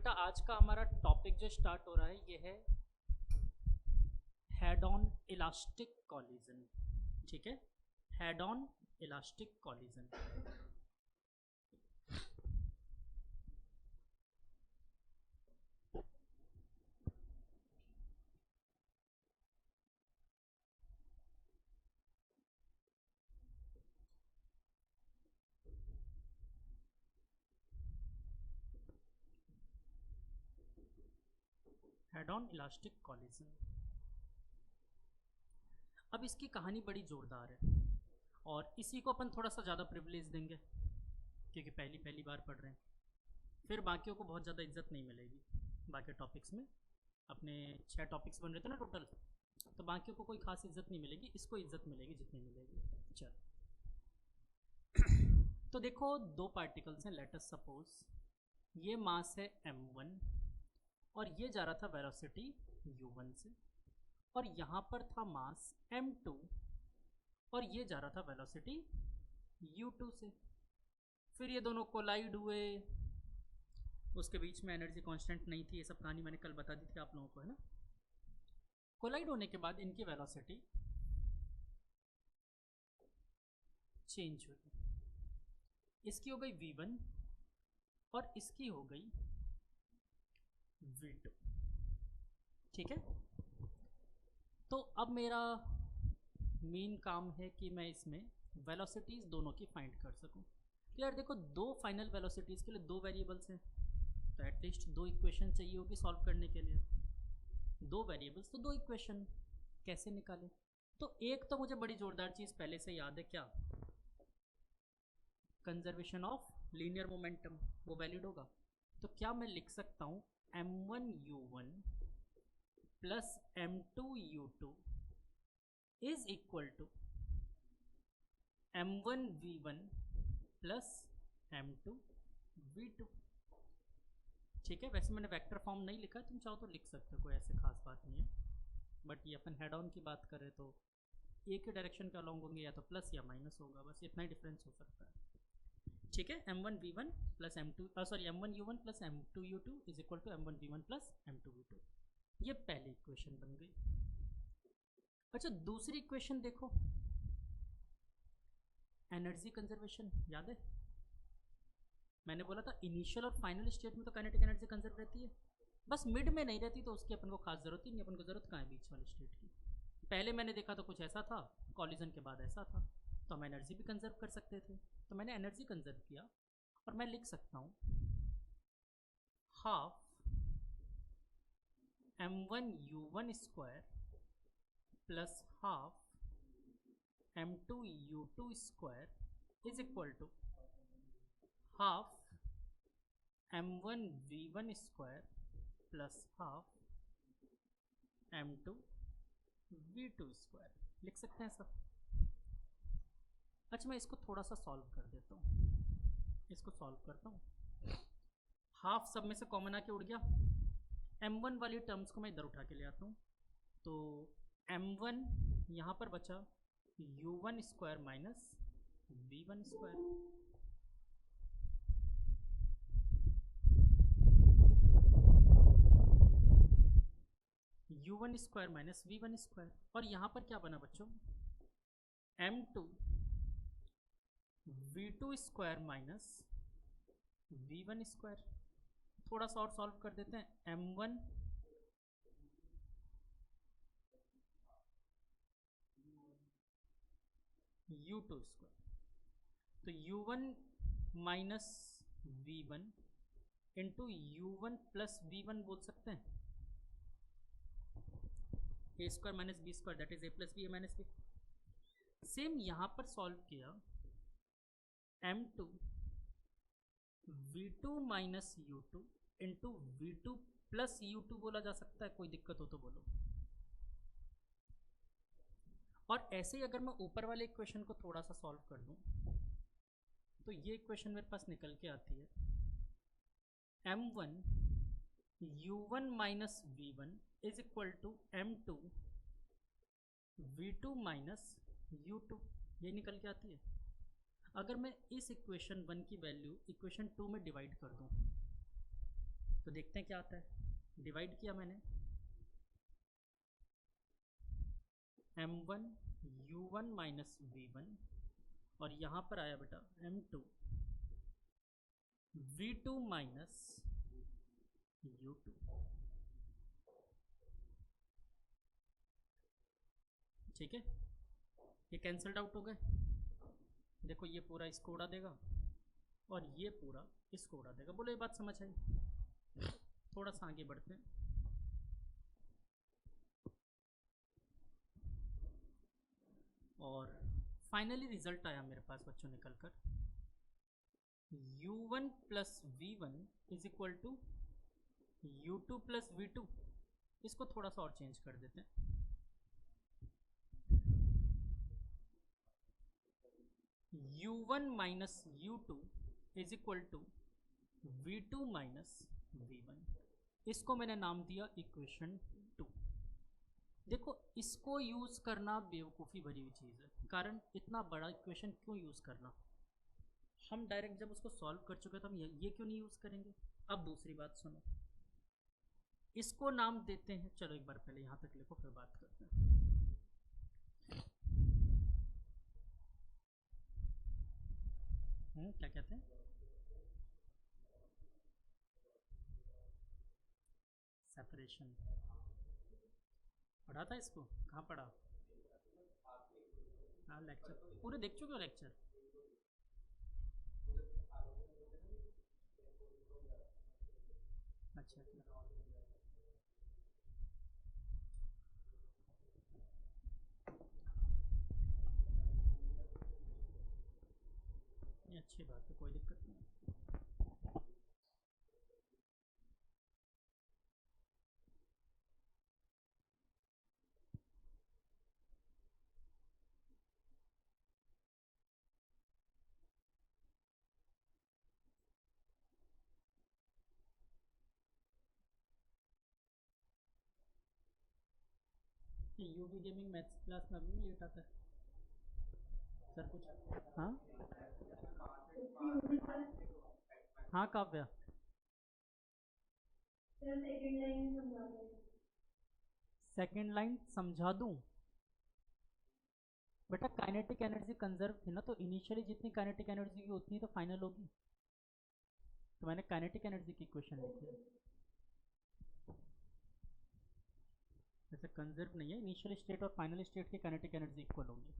बेटा आज का हमारा टॉपिक जो स्टार्ट हो रहा है ये है हेड ऑन इलास्टिक कॉलिजन। ठीक है, head on elastic collision. Head on elastic collision. अब इसकी कहानी बड़ी ज़ोरदार है और इसी को अपन थोड़ा सा ज़्यादा प्रिविलेज देंगे क्योंकि पहली पहली बार पढ़ रहे हैं। फिर बाकियों को बहुत ज़्यादा इज्जत नहीं मिलेगी। बाकी टॉपिक्स में अपने 6 टॉपिक्स बन रहे थे ना टोटल, तो बाकियों को कोई खास इज्जत नहीं मिलेगी, इसको इज्जत मिलेगी जितनी मिलेगी। चल तो देखो, दो पार्टिकल्स हैं। लेट अस सपोज ये मास है m1 और ये जा रहा था वेलोसिटी u1 से, और यहाँ पर था मास m2 और ये जा रहा था वेलोसिटी u2 से। फिर ये दोनों कोलाइड हुए, उसके बीच में एनर्जी कांस्टेंट नहीं थी। ये सब कहानी मैंने कल बता दी थी आप लोगों को, है ना। कोलाइड होने के बाद इनकी वेलोसिटी चेंज हुई। इसकी हो गई v1 और इसकी हो गई v2। ठीक है, तो अब मेरा मेन काम है कि मैं इसमें वेलोसिटीज़ दोनों की फाइंड कर सकूं। तो यार देखो, दो फाइनल वेलोसिटीज़ के लिए दो वेरिएबल्स हैं, तो एटलीस्ट दो इक्वेशन चाहिए होगी सॉल्व करने के लिए। दो वेरिएबल्स तो दो इक्वेशन कैसे निकालें। तो एक तो मुझे बड़ी ज़ोरदार चीज़ पहले से याद है, क्या, कंजर्वेशन ऑफ लीनियर मोमेंटम, वो वैलिड होगा। तो क्या मैं लिख सकता हूँ m1u1 plus m2u2 is equal to m1v1 plus m2v2। ठीक है, वैसे मैंने वेक्टर फॉर्म नहीं लिखा, तुम चाहो तो लिख सकते हो, कोई ऐसे खास बात नहीं है। बट ये अपन हेड ऑन की बात करें तो एक ही डायरेक्शन के अलॉन्ग होंगे, या तो प्लस या माइनस होगा, बस इतना ही डिफरेंस हो सकता है। ठीक है, m1v1 plus m1u1 plus m2u2 is equal to m1v1 plus m2v2। ये पहली इक्वेशन बन गई। अच्छा, दूसरी इक्वेशन देखो, एनर्जी कंजर्वेशन। याद है मैंने बोला था इनिशियल और फाइनल स्टेट में तो काइनेटिक एनर्जी कंजर्व रहती है, बस मिड में नहीं रहती, तो उसकी अपन को खास ज़रूरत ही नहीं। अपन को ज़रूरत कहाँ है बीच वाले स्टेट की। पहले मैंने देखा तो कुछ ऐसा था, कॉलिजन के बाद ऐसा था, तो हम एनर्जी भी कंजर्व कर सकते थे। तो मैंने एनर्जी कंजर्व किया और मैं लिख सकता हूँ half m1u1 square plus half m2u2 square is equal to half m1v1 square plus half m2v2 square. लिख सकते हैं सब। अच्छा, मैं इसको थोड़ा सा सॉल्व कर देता हूँ, इसको सॉल्व करता हूँ। हाफ सब में से कॉमन आके उड़ गया, m1 वाली टर्म्स को मैं इधर उठा के ले आता हूँ, तो m1 यहाँ पर बचा u1 square minus v1 square. u1 square minus v1 square, और यहाँ पर क्या बना बच्चों, m2 v2 square minus v1 square. थोड़ा सा और सॉल्व कर देते हैं, m1 u2 स्क्वायर, तो u1 minus v1 into u1 plus v1 बोल सकते हैं। A square minus B square that is A plus B A minus B. Same यहाँ पर सॉल्व किया, m2 v2 minus u2 into v2 plus u2 बोला जा सकता है, कोई दिक्कत हो तो बोलो। और ऐसे ही अगर मैं ऊपर वाले इक्वेशन को थोड़ा सा सॉल्व कर दूं तो ये इक्वेशन मेरे पास निकल के आती है m1 u1 minus v1 is equal to m2 v2 minus u2, ये निकल के आती है। अगर मैं इस इक्वेशन 1 की वैल्यू इक्वेशन 2 में डिवाइड कर दूं तो देखते हैं क्या आता है। डिवाइड किया मैंने, m1 u1 माइनस v1, और यहाँ पर आया बेटा m2 v2 माइनस u2। ठीक है, ये कैंसल्ड आउट हो गए। देखो ये पूरा इसको उड़ा देगा और ये पूरा इसको उड़ा देगा। बोलो ये बात समझ आई? थोड़ा सा आगे बढ़ते हैं। और फाइनली रिजल्ट आया मेरे पास बच्चों निकल कर u1 plus v1 is equal to u2 plus v2। इसको थोड़ा सा और चेंज कर देते हैं। u1 minus u2 is equal to v2 minus v1। इसको मैंने नाम दिया इक्वेशन 2। देखो इसको यूज़ करना बेवकूफ़ी भरी हुई चीज़ है, कारण इतना बड़ा इक्वेशन क्यों यूज़ करना। हम डायरेक्ट जब उसको सॉल्व कर चुके तो हम ये क्यों नहीं यूज़ करेंगे। अब दूसरी बात सुनो, इसको नाम देते हैं, चलो एक बार पहले यहाँ तक लिखो फिर बात करते हैं। क्या कहते हैं, सेपरेशन। पढ़ा था इसको, कहाँ पढ़ा? हाँ लेक्चर पूरे देख चुके हो लेक्चर। अच्छा अच्छा, ये अच्छी बात है, कोई दिक्कत नहीं। यूवी गेमिंग मैथ्स क्लास में अभी भी लेट आता है सर कुछ। हाँ हाँ काव्या, सेकेंड लाइन समझा दूँ बेटा। काइनेटिक एनर्जी कंजर्व थी ना, तो इनिशियली जितनी काइनेटिक एनर्जी की उतनी तो फाइनल होगी। तो मैंने काइनेटिक एनर्जी की इक्वेशन लिखी है। जैसे कंजर्व नहीं है, इनिशियल स्टेट और फाइनल स्टेट की काइनेटिक एनर्जी इक्वल होगी।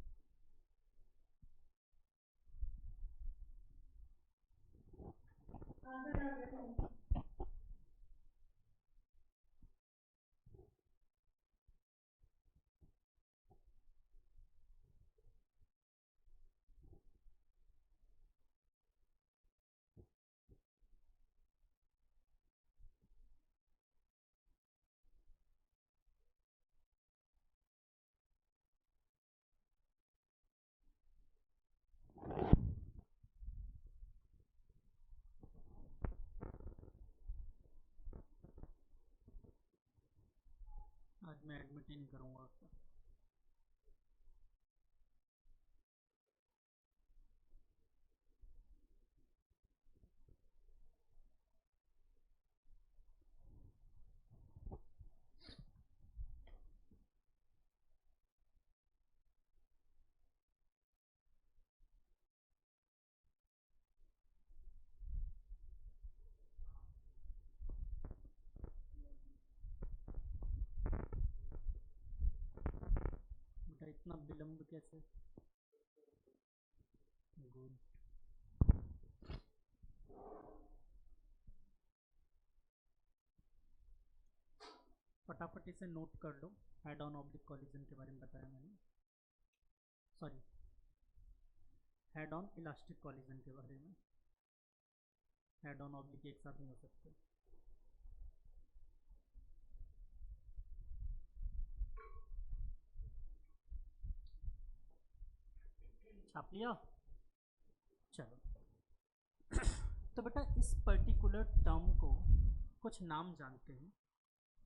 आज मैं एडमिट ही नहीं करूँगा आपको। बेटा इतना विलम्ब कैसे? गुड। फटाफट इसे नोट कर लो। हेड ऑन ऑब्लिक कॉलिजन के बारे में बताया मैंने, sorry head on elastic collision के बारे में। हेड ऑन ऑब्लिक एक साथ नहीं हो सकते। छाप लिया? चलो तो बेटा इस पर्टिकुलर टर्म को कुछ नाम जानते हैं।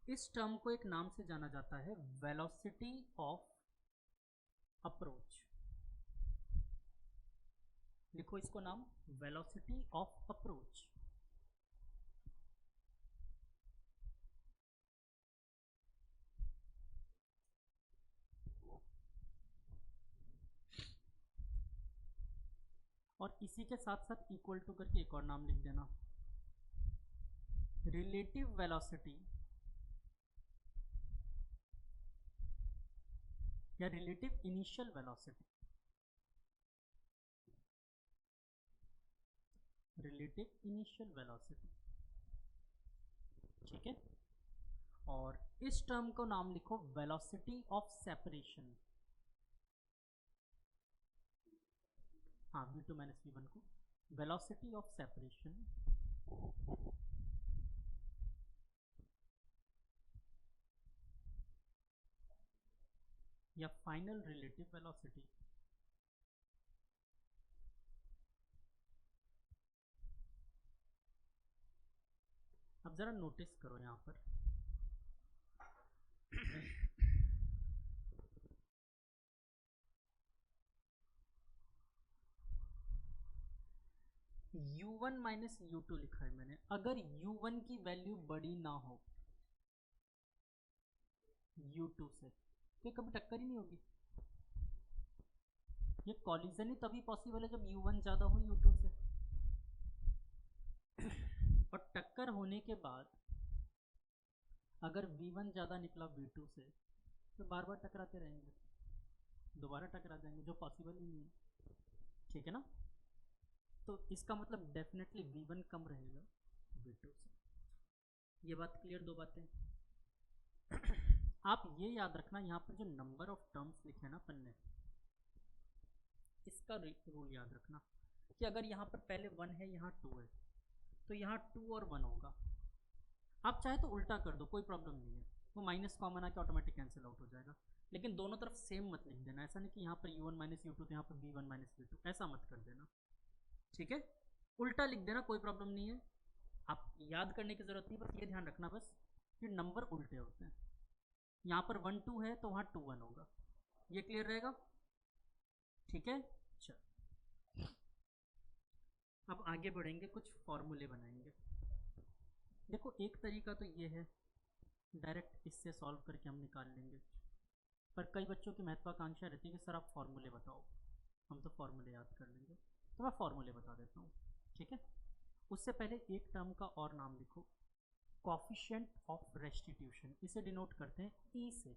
इस टर्म को एक नाम से जाना जाता है वेलोसिटी ऑफ अप्रोच। लिखो इसको नाम, वेलोसिटी ऑफ अप्रोच। और इसी के साथ साथ इक्वल टू करके एक और नाम लिख देना, रिलेटिव वेलोसिटी या relative initial velocity, relative initial velocity, ठीक है। और इस टर्म को नाम लिखो वेलोसिटी ऑफ सेपरेशन, हाँ v2 माइनस v1 को वेलोसिटी ऑफ सेपरेशन या फाइनल रिलेटिव वेलोसिटी। अब जरा नोटिस करो यहां पर u1 माइनस u2 लिखा है मैंने। अगर u1 की वैल्यू बड़ी ना हो u2 से तो कभी टक्कर ही नहीं होगी। ये कॉलिजन ही तभी पॉसिबल है जब u1 ज़्यादा हो u2 से, और टक्कर होने के बाद अगर v1 ज़्यादा निकला v2 से तो बार बार टकराते रहेंगे, दोबारा टकरा जाएंगे, जो पॉसिबल ही नहीं है, ठीक है ना। तो इसका मतलब डेफिनेटली v1 कम रहेगा v2 से। ये बात क्लियर, दो बातें। आप ये याद रखना, यहाँ पर जो नंबर ऑफ टर्म्स लिखे ना अपन ने, इसका रूल याद रखना कि अगर यहाँ पर पहले 1 है यहाँ 2 है तो यहाँ 2 और 1 होगा। आप चाहे तो उल्टा कर दो, कोई प्रॉब्लम नहीं है, वो माइनस कॉमन आके ऑटोमेटिक कैंसिल आउट हो जाएगा। लेकिन दोनों तरफ सेम मत लिख देना, ऐसा नहीं कि यहाँ पर u1 माइनस u2 तो यहाँ पर v1 माइनस v2, ऐसा मत कर देना, ठीक है। उल्टा लिख देना, कोई प्रॉब्लम नहीं है, आप याद करने की जरूरत नहीं, बस ये ध्यान रखना बस कि नंबर उल्टे होते हैं। यहाँ पर 1 2 है तो वहाँ 2 1 होगा, ये क्लियर रहेगा, ठीक है। चल अब आगे बढ़ेंगे, कुछ फॉर्मूले बनाएंगे। देखो एक तरीका तो ये है डायरेक्ट इससे सॉल्व करके हम निकाल लेंगे, पर कई बच्चों की महत्वाकांक्षा रहती है कि सर आप फॉर्मूले बताओ, हम तो फॉर्मूले याद कर लेंगे, तो मैं फॉर्मूले बता देता हूँ, ठीक है। उससे पहले एक टर्म का और नाम लिखो, कॉफिशिएंट ऑफ रेस्टिट्यूशन, इसे डिनोट करते हैं ई से।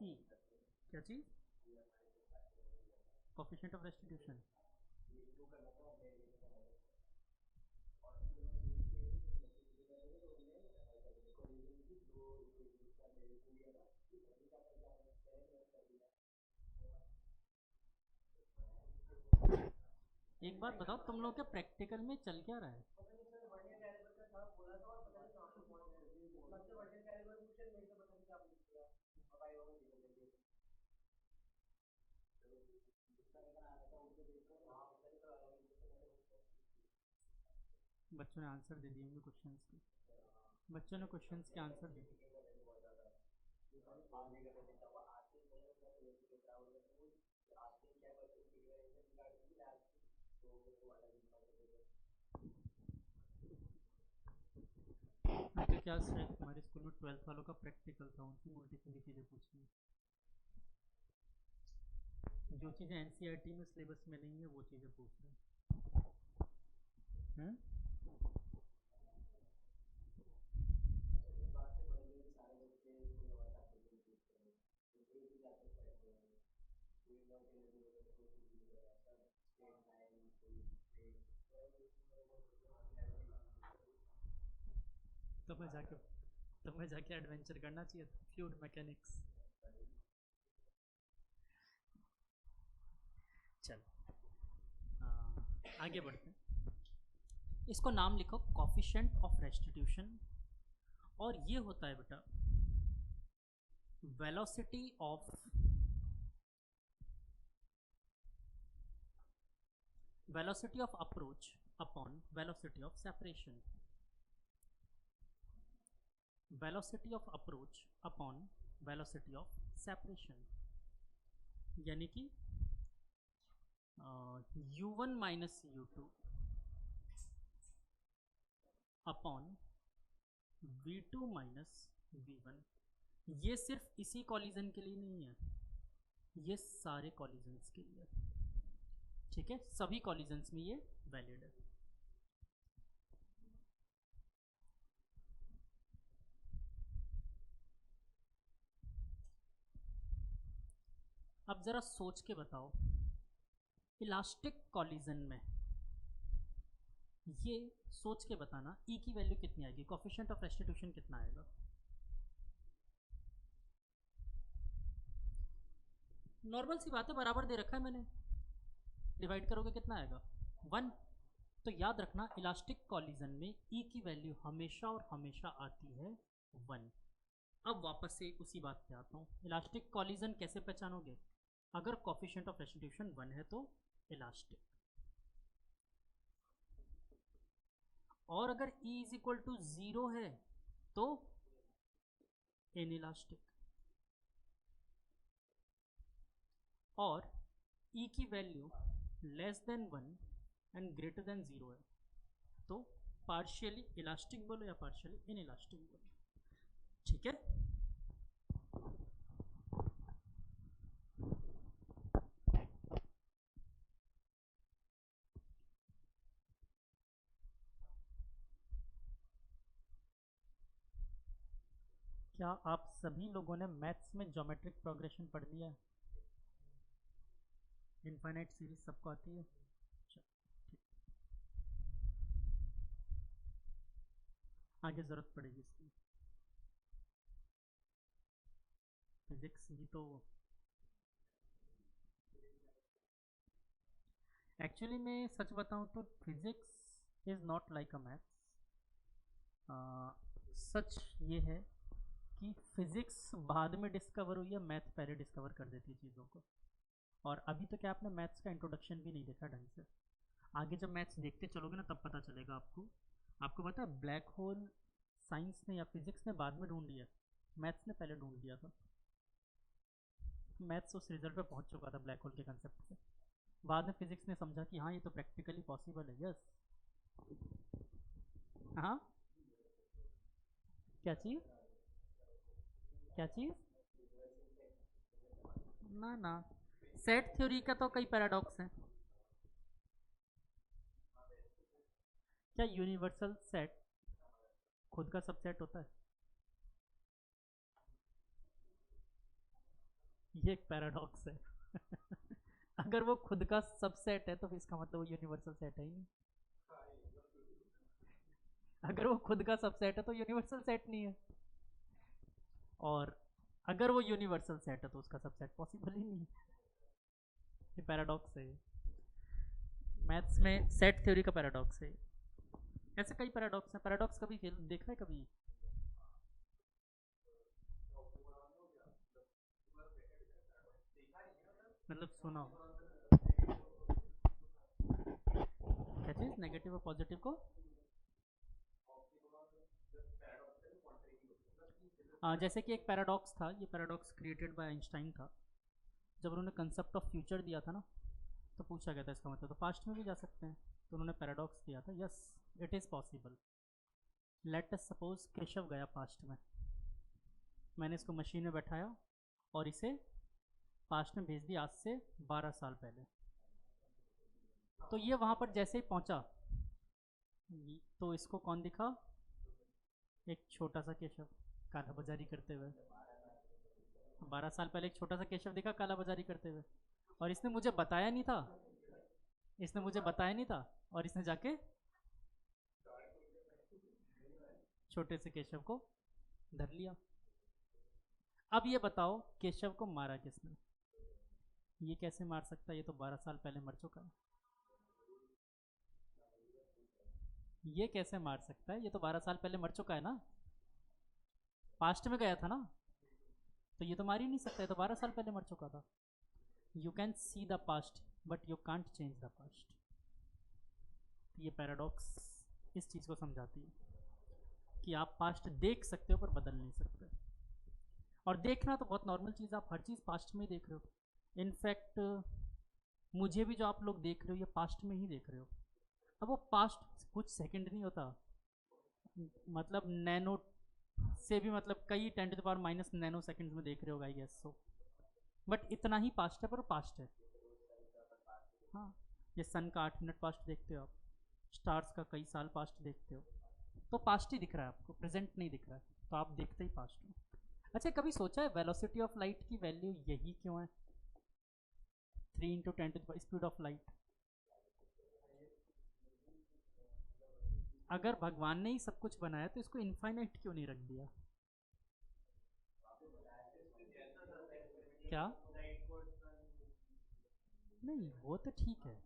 ई क्या चीज़? कॉफिशिएंट ऑफ रेस्टिट्यूशन, एक बात बताओ, तुम लोग के प्रैक्टिकल में चल क्या रहा है? बच्चों ने आंसर दे दिए होंगे क्वेश्चंस के, बच्चों ने क्वेश्चंस के आंसर दे दिए। तो क्या शायद हमारे स्कूल में 12th वालों का प्रैक्टिकल था, उनकी उल्टी सीधी चीज़ें पूछी, जो चीज़ें एनसीईआरटी में सिलेबस में नहीं है वो चीज़ें पूछ रहे हैं। तुम्हें जाके एडवेंचर करना चाहिए, फ्लूइड मैकेनिक्स। चल आगे बढ़ते हैं, इसको नाम लिखो कॉफिशिएंट ऑफ रेस्टिट्यूशन, और ये होता है बेटा velocity of approach upon velocity of separation, velocity of approach upon velocity of separation, यानी कि u1 minus u2 upon v2 minus v1। ये सिर्फ इसी कॉलिजन के लिए नहीं है, ये सारे कॉलिजन्स के लिए। ठीक है, सभी कॉलिजन्स में ये वैलिड है। अब जरा सोच के बताओ, इलास्टिक कॉलिजन में ये सोच के बताना ई की वैल्यू कितनी आएगी, कोफिशिएंट ऑफ रेस्टिट्यूशन कितना आएगा। नॉर्मल सी बात है, बराबर दे रखा है मैंने, डिवाइड करोगे कितना आएगा 1। तो याद रखना इलास्टिक कॉलिजन में ई की वैल्यू हमेशा और हमेशा आती है 1। अब वापस से उसी बात पे आता हूँ, इलास्टिक कॉलिजन कैसे पहचानोगे, अगर कोफिशिएंट ऑफ रेस्टिट्यूशन 1 है तो इलास्टिक, और अगर E इज इक्वल टू 0 है तो इनइलास्टिक, और E की value less than 1 and greater than 0 है तो पार्शियली इलास्टिक बोलो या पार्शियली इनइलास्टिक बोलो, ठीक है। क्या आप सभी लोगों ने मैथ्स में ज्योमेट्रिक प्रोग्रेशन पढ़ लिया है, इनफाइनाइट सीरीज सबको आती है। आगे ज़रूरत पड़ेगी इसकी, फिजिक्स ही तो एक्चुअली मैं सच बताऊं तो physics is not like a maths. सच ये है कि फिजिक्स बाद में डिस्कवर हुई है, मैथ पहले डिस्कवर कर देती है चीज़ों को। और अभी तो क्या आपने मैथ्स का इंट्रोडक्शन भी नहीं देखा ढंग से, आगे जब मैथ्स देखते चलोगे ना तब पता चलेगा आपको। आपको पता है ब्लैक होल साइंस ने या फिजिक्स ने बाद में ढूंढ लिया, मैथ्स ने पहले ढूंढ लिया था। मैथ्स उस रिजल्ट पे पहुंच चुका था ब्लैक होल के कंसेप्ट से, बाद में फिजिक्स ने समझा कि हाँ ये तो प्रैक्टिकली पॉसिबल है। यस, हाँ, क्या चीज़, क्या चीज़, ना ना, सेट थ्योरी का तो कई पैराडॉक्स हैं। क्या यूनिवर्सल सेट खुद का सबसेट होता है, ये एक पैराडॉक्स है। अगर वो खुद का सबसेट है तो फिर इसका मतलब वो यूनिवर्सल सेट है ही नहीं। अगर वो खुद का सबसेट है तो यूनिवर्सल सेट नहीं है, और अगर वो यूनिवर्सल सेट है तो उसका सबसेट पॉसिबल ही नहीं है। ये पैराडॉक्स है, मैथ्स में सेट थ्योरी का पैराडॉक्स है। ऐसे कई पैराडॉक्स हैं। पैराडॉक्स कभी देखा है कभी, मतलब सुना हो, क्या चीज़, नेगेटिव और पॉजिटिव को जैसे कि एक पैराडॉक्स था, ये पैराडॉक्स क्रिएटेड बाय आइंस्टाइन था। जब उन्होंने कंसेप्ट ऑफ फ्यूचर दिया था ना तो पूछा गया था इसका मतलब तो पास्ट में भी जा सकते हैं, तो उन्होंने पैराडॉक्स दिया था। Yes, it is possible. Let us suppose Keshav गया पास्ट में, मैंने इसको मशीन में बैठाया और इसे पास्ट में भेज दिया आज से 12 साल पहले। तो ये वहाँ पर जैसे ही पहुँचा तो इसको कौन दिखा, एक छोटा सा केशव काला बाजारी करते हुए। 12 साल पहले एक छोटा सा केशव दिखा काला बाजारी करते हुए, और इसने मुझे बताया नहीं था, इसने मुझे बताया नहीं था, और इसने जाके छोटे से केशव को धर लिया। अब ये बताओ केशव को मारा किसने, ये कैसे मार सकता है, ये तो 12 साल पहले मर चुका है। ये कैसे मार सकता है, ये तो 12 साल पहले मर चुका है ना, पास्ट में गया था ना, तो ये तो मार ही नहीं सकता है, तो 12 साल पहले मर चुका था। You can see the past but you can't change the past. ये पैराडॉक्स इस चीज़ को समझाती है कि आप पास्ट देख सकते हो पर बदल नहीं सकते। और देखना तो बहुत नॉर्मल चीज़, आप हर चीज़ पास्ट में ही देख रहे हो। इनफैक्ट मुझे भी जो आप लोग देख रहे हो ये पास्ट में ही देख रहे हो। अब वो पास्ट कुछ सेकंड नहीं होता, मतलब नैनो से भी, मतलब कई 10⁻⁻ नैनो सेकंड्स में देख रहे हो, आई गेस सो। बट इतना ही पास्ट है, पर पास्ट है। हाँ, ये सन का 8 मिनट पास्ट देखते हो आप, स्टार्स का कई साल पास्ट देखते हो, तो पास्ट ही दिख रहा है आपको, प्रेजेंट नहीं दिख रहा है, तो आप देखते ही पास्ट हो। अच्छा, कभी सोचा है वेलोसिटी ऑफ लाइट की वैल्यू यही क्यों है, 3 × 10 स्पीड ऑफ लाइट? अगर भगवान ने ही सब कुछ बनाया तो इसको इनफाइनाइट क्यों नहीं रख दिया? क्या? नहीं, वो तो ठीक है,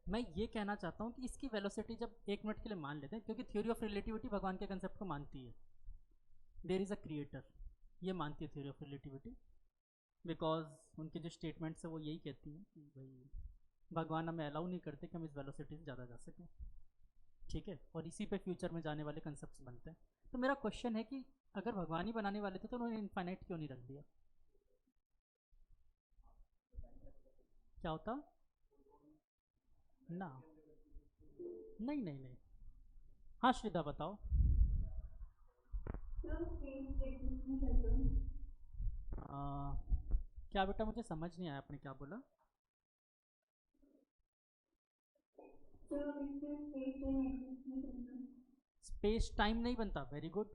मैं ये कहना चाहता हूँ कि इसकी वेलोसिटी जब 1 मिनट के लिए मान लेते हैं, क्योंकि थ्योरी ऑफ रिलेटिविटी भगवान के कंसेप्ट को मानती है, देयर इज़ अ क्रिएटर, ये मानती है थ्योरी ऑफ रिलेटिविटी, बिकॉज उनके जो स्टेटमेंट्स है वो यही कहती हैं कि भाई भगवान हमें अलाउ नहीं करते कि हम इस वेलोसिटी से ज़्यादा जा सकें, ठीक है, और इसी पे फ्यूचर में जाने वाले कंसेप्ट बनते हैं। तो मेरा क्वेश्चन है कि अगर भगवान ही बनाने वाले थे तो उन्होंने इनफाइनाइट क्यों नहीं रख दिया? क्या होता ना? नहीं नहीं नहीं। हाँ श्रीदा बताओ। आ, क्या बेटा, मुझे समझ नहीं आया आपने क्या बोला? स्पेस टाइम नहीं बनता, वेरी गुड।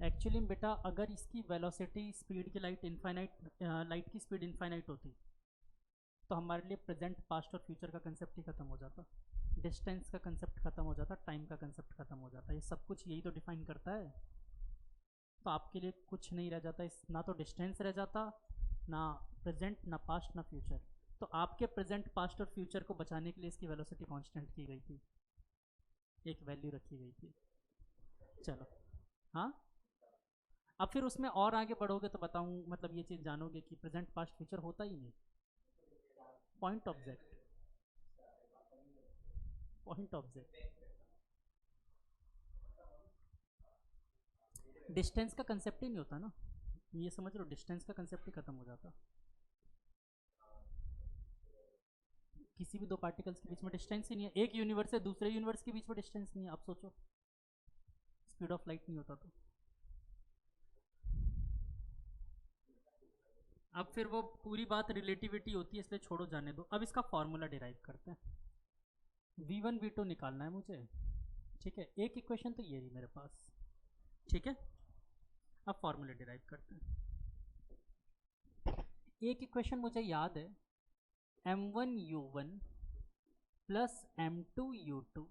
एक्चुअली बेटा अगर इसकी वेलोसिटी स्पीड की लाइट इनफाइनाइट, लाइट की स्पीड इनफाइनाइट होती तो हमारे लिए प्रेजेंट पास्ट और फ्यूचर का कंसेप्ट ही खत्म हो जाता, डिस्टेंस का कंसेप्ट खत्म हो जाता, टाइम का कंसेप्ट खत्म हो जाता, ये सब कुछ यही तो डिफाइन करता है। तो आपके लिए कुछ नहीं रह जाता, इस ना तो डिस्टेंस रह जाता, ना प्रेजेंट, ना पास्ट, ना फ्यूचर। तो आपके प्रेजेंट पास्ट और फ्यूचर को बचाने के लिए इसकी वेलोसिटी कांस्टेंट की गई थी, एक वैल्यू रखी गई थी। चलो, हाँ, अब फिर उसमें और आगे बढ़ोगे तो बताऊँ, मतलब ये चीज़ जानोगे कि प्रेजेंट पास्ट फ्यूचर होता ही नहीं, point object, point object, distance का कंसेप्ट ही नहीं होता ना, ये समझ लो, डिस्टेंस का कंसेप्ट ही खत्म हो जाता, किसी भी दो पार्टिकल्स के बीच में डिस्टेंस ही नहीं है, एक यूनिवर्स से दूसरे यूनिवर्स के बीच में डिस्टेंस नहीं है, आप सोचो स्पीड ऑफ लाइट नहीं होता तो। अब फिर वो पूरी बात रिलेटिविटी होती है, इसलिए छोड़ो, जाने दो। अब इसका फॉर्मूला डिराइव करते हैं, v1 v2 निकालना है मुझे, ठीक है, एक इक्वेशन तो ये रही मेरे पास, ठीक है। अब फॉर्मूला डिराइव करते हैं। एक इक्वेशन मुझे याद है, m1u1 plus m2u2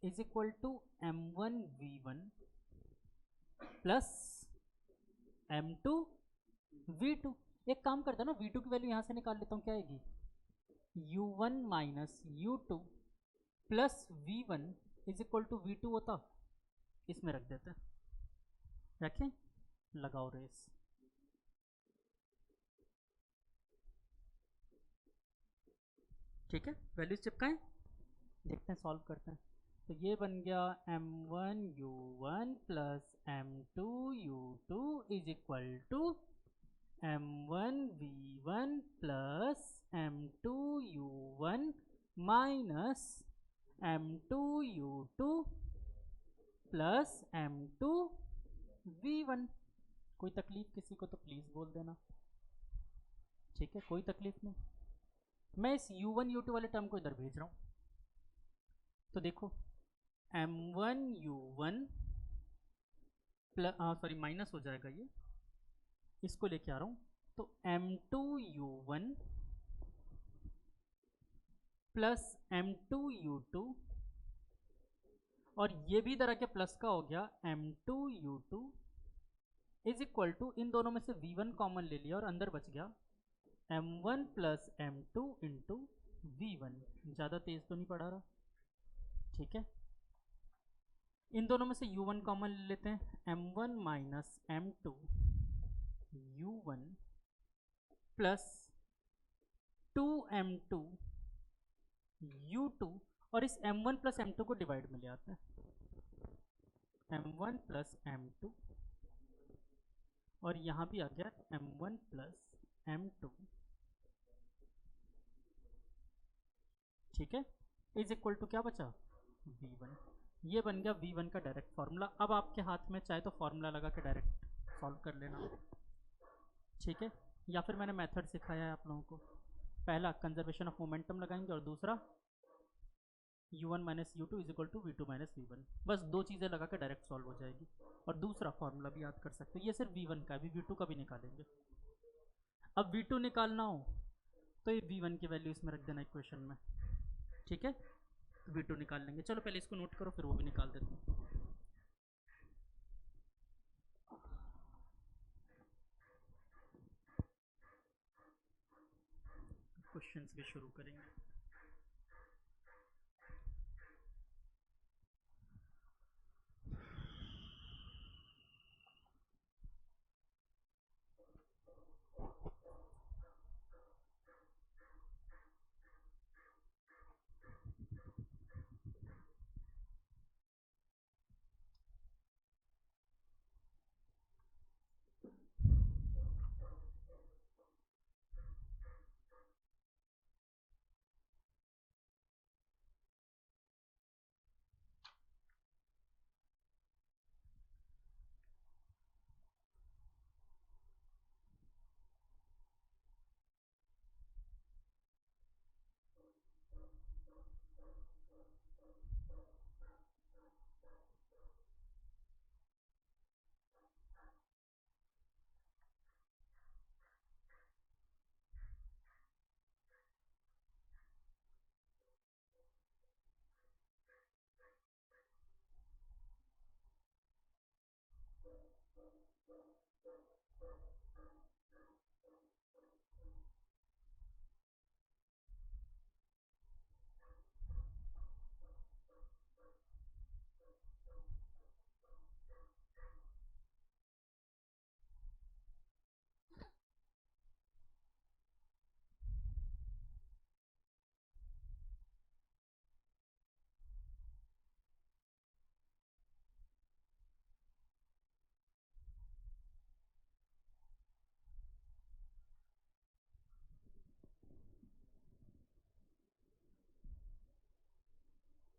is equal to m1v1 plus m2v2। एक काम करता है ना, v2 की वैल्यू यहाँ से निकाल लेता हूँ, क्या आएगी, u1 minus u2 plus v1 is equal to v2 होता, इसमें रख देते हैं, रखें, लगाओ रेस। ठीक है, वैल्यूज चिपकाएं, देखते हैं, सॉल्व करते हैं। तो ये बन गया m1u1 plus m2u2 is equal to m1v1 plus m2u1 minus m2u2 plus m2v1। कोई तकलीफ किसी को तो प्लीज़ बोल देना, ठीक है, कोई तकलीफ नहीं। मैं इस u1 u2 वाले टर्म को इधर भेज रहा हूँ, तो देखो m1u1 प्लस, सॉरी माइनस हो जाएगा ये, इसको लेके आ रहा हूँ, तो m2u1 प्लस m2u2, और ये भी इधर आके प्लस का हो गया m2u2 इज इक्वल टू, इन दोनों में से v1 कॉमन ले लिया और अंदर बच गया m1 plus m2 into v1। ज़्यादा तेज तो नहीं पढ़ा रहा, ठीक है। इन दोनों में से u1 कॉमन ले लेते हैं, m1 minus m2 u1 plus 2m2 u2, और इस m1 प्लस m2 को डिवाइड में ले आते हैं, m1 प्लस m2, और यहाँ भी आ गया m1 प्लस m2, ठीक है, इज इक्वल टू क्या बचा, v1। ये बन गया v1 का डायरेक्ट फार्मूला। अब आपके हाथ में चाहे तो फार्मूला लगा के डायरेक्ट सॉल्व कर लेना, ठीक है, या फिर मैंने मेथड सिखाया है आप लोगों को, पहला कंजर्वेशन ऑफ मोमेंटम लगाएंगे और दूसरा u1 minus U two is equal to v2 minus V1. बस दो चीज़ें लगा के डायरेक्ट सॉल्व हो जाएगी। और दूसरा फॉर्मूला भी याद कर सकते हैं, ये सिर्फ v1 का, अभी v2 का भी निकालेंगे। अब v2 निकालना हो तो ये v1 की वैल्यू इसमें रख देना इक्वेशन में, ठीक है। तो v2 निकाल लेंगे। चलो पहले इसको नोट करो, फिर वो भी निकाल देते हैं। क्वेश्चंस भी शुरू करेंगे।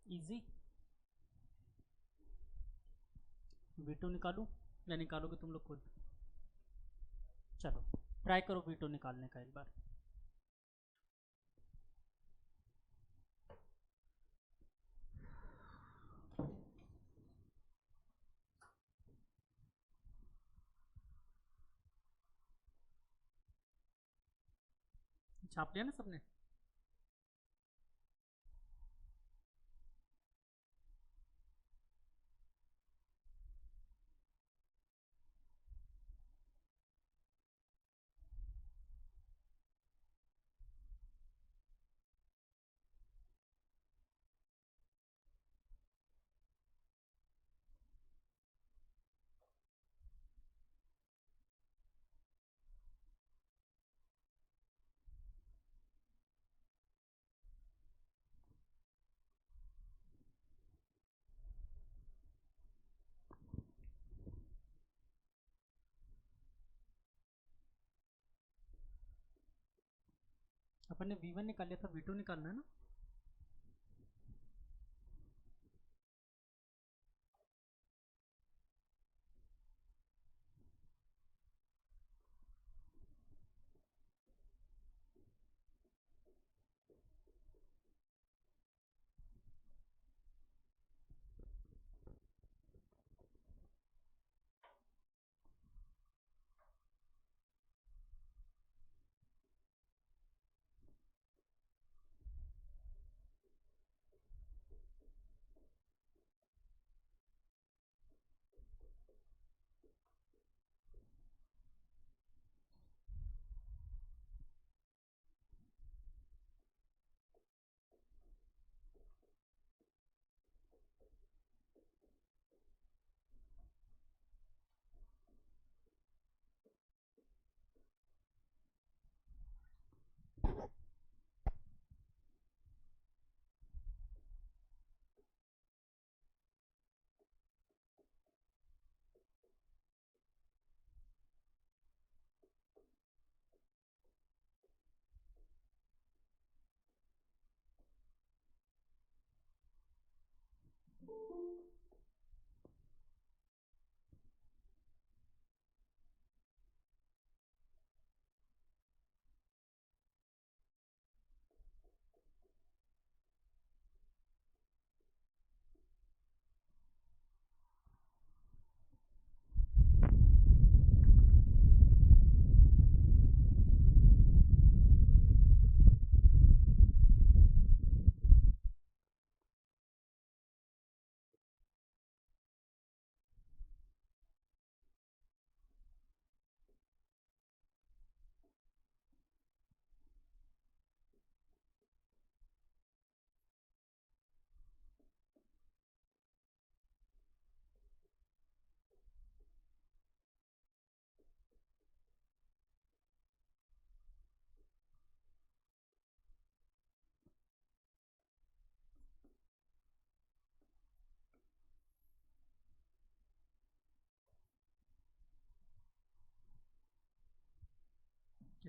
इजी। v2 निकालूं या निकालोगे तुम लोग खुद? चलो ट्राई करो v2 निकालने का एक बार। छाप लिया ना सबने? अपन ने v1 निकाल लिया था, v2 निकालना है ना?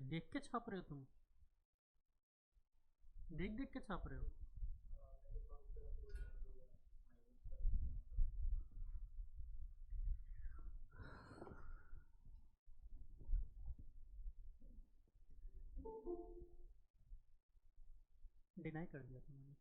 देख के छाप रहे हो तुम? देख देख के छाप रहे हो? डिनाई कर दिया तुमने।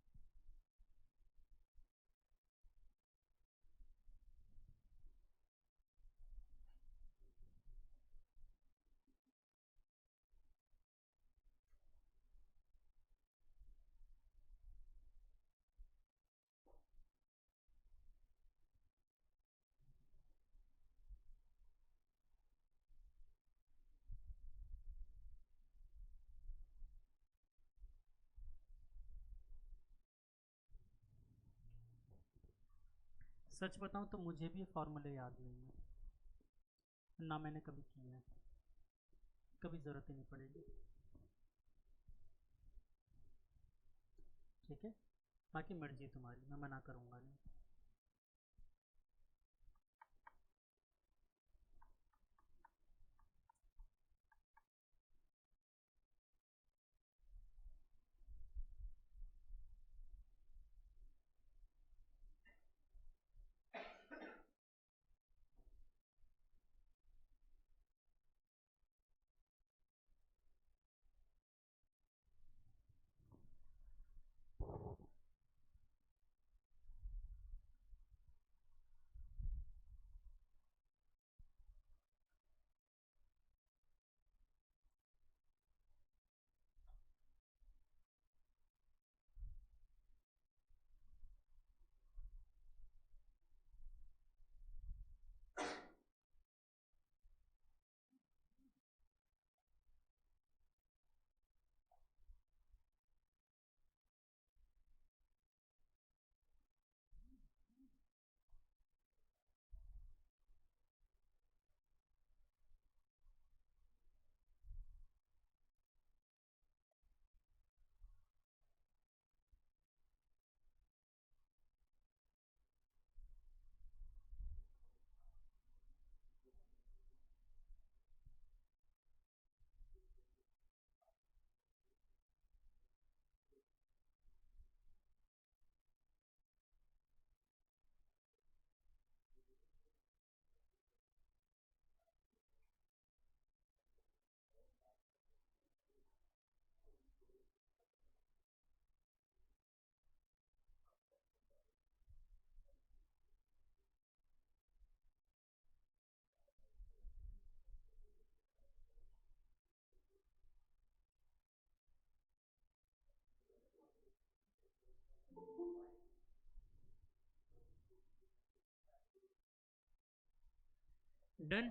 सच बताऊं तो मुझे भी फॉर्मूले याद नहीं है, ना मैंने कभी किया है, कभी ज़रूरत ही नहीं पड़ेगी। ठीक है, बाकी मर्जी है तुम्हारी, मैं मना करूँगा नहीं। डन।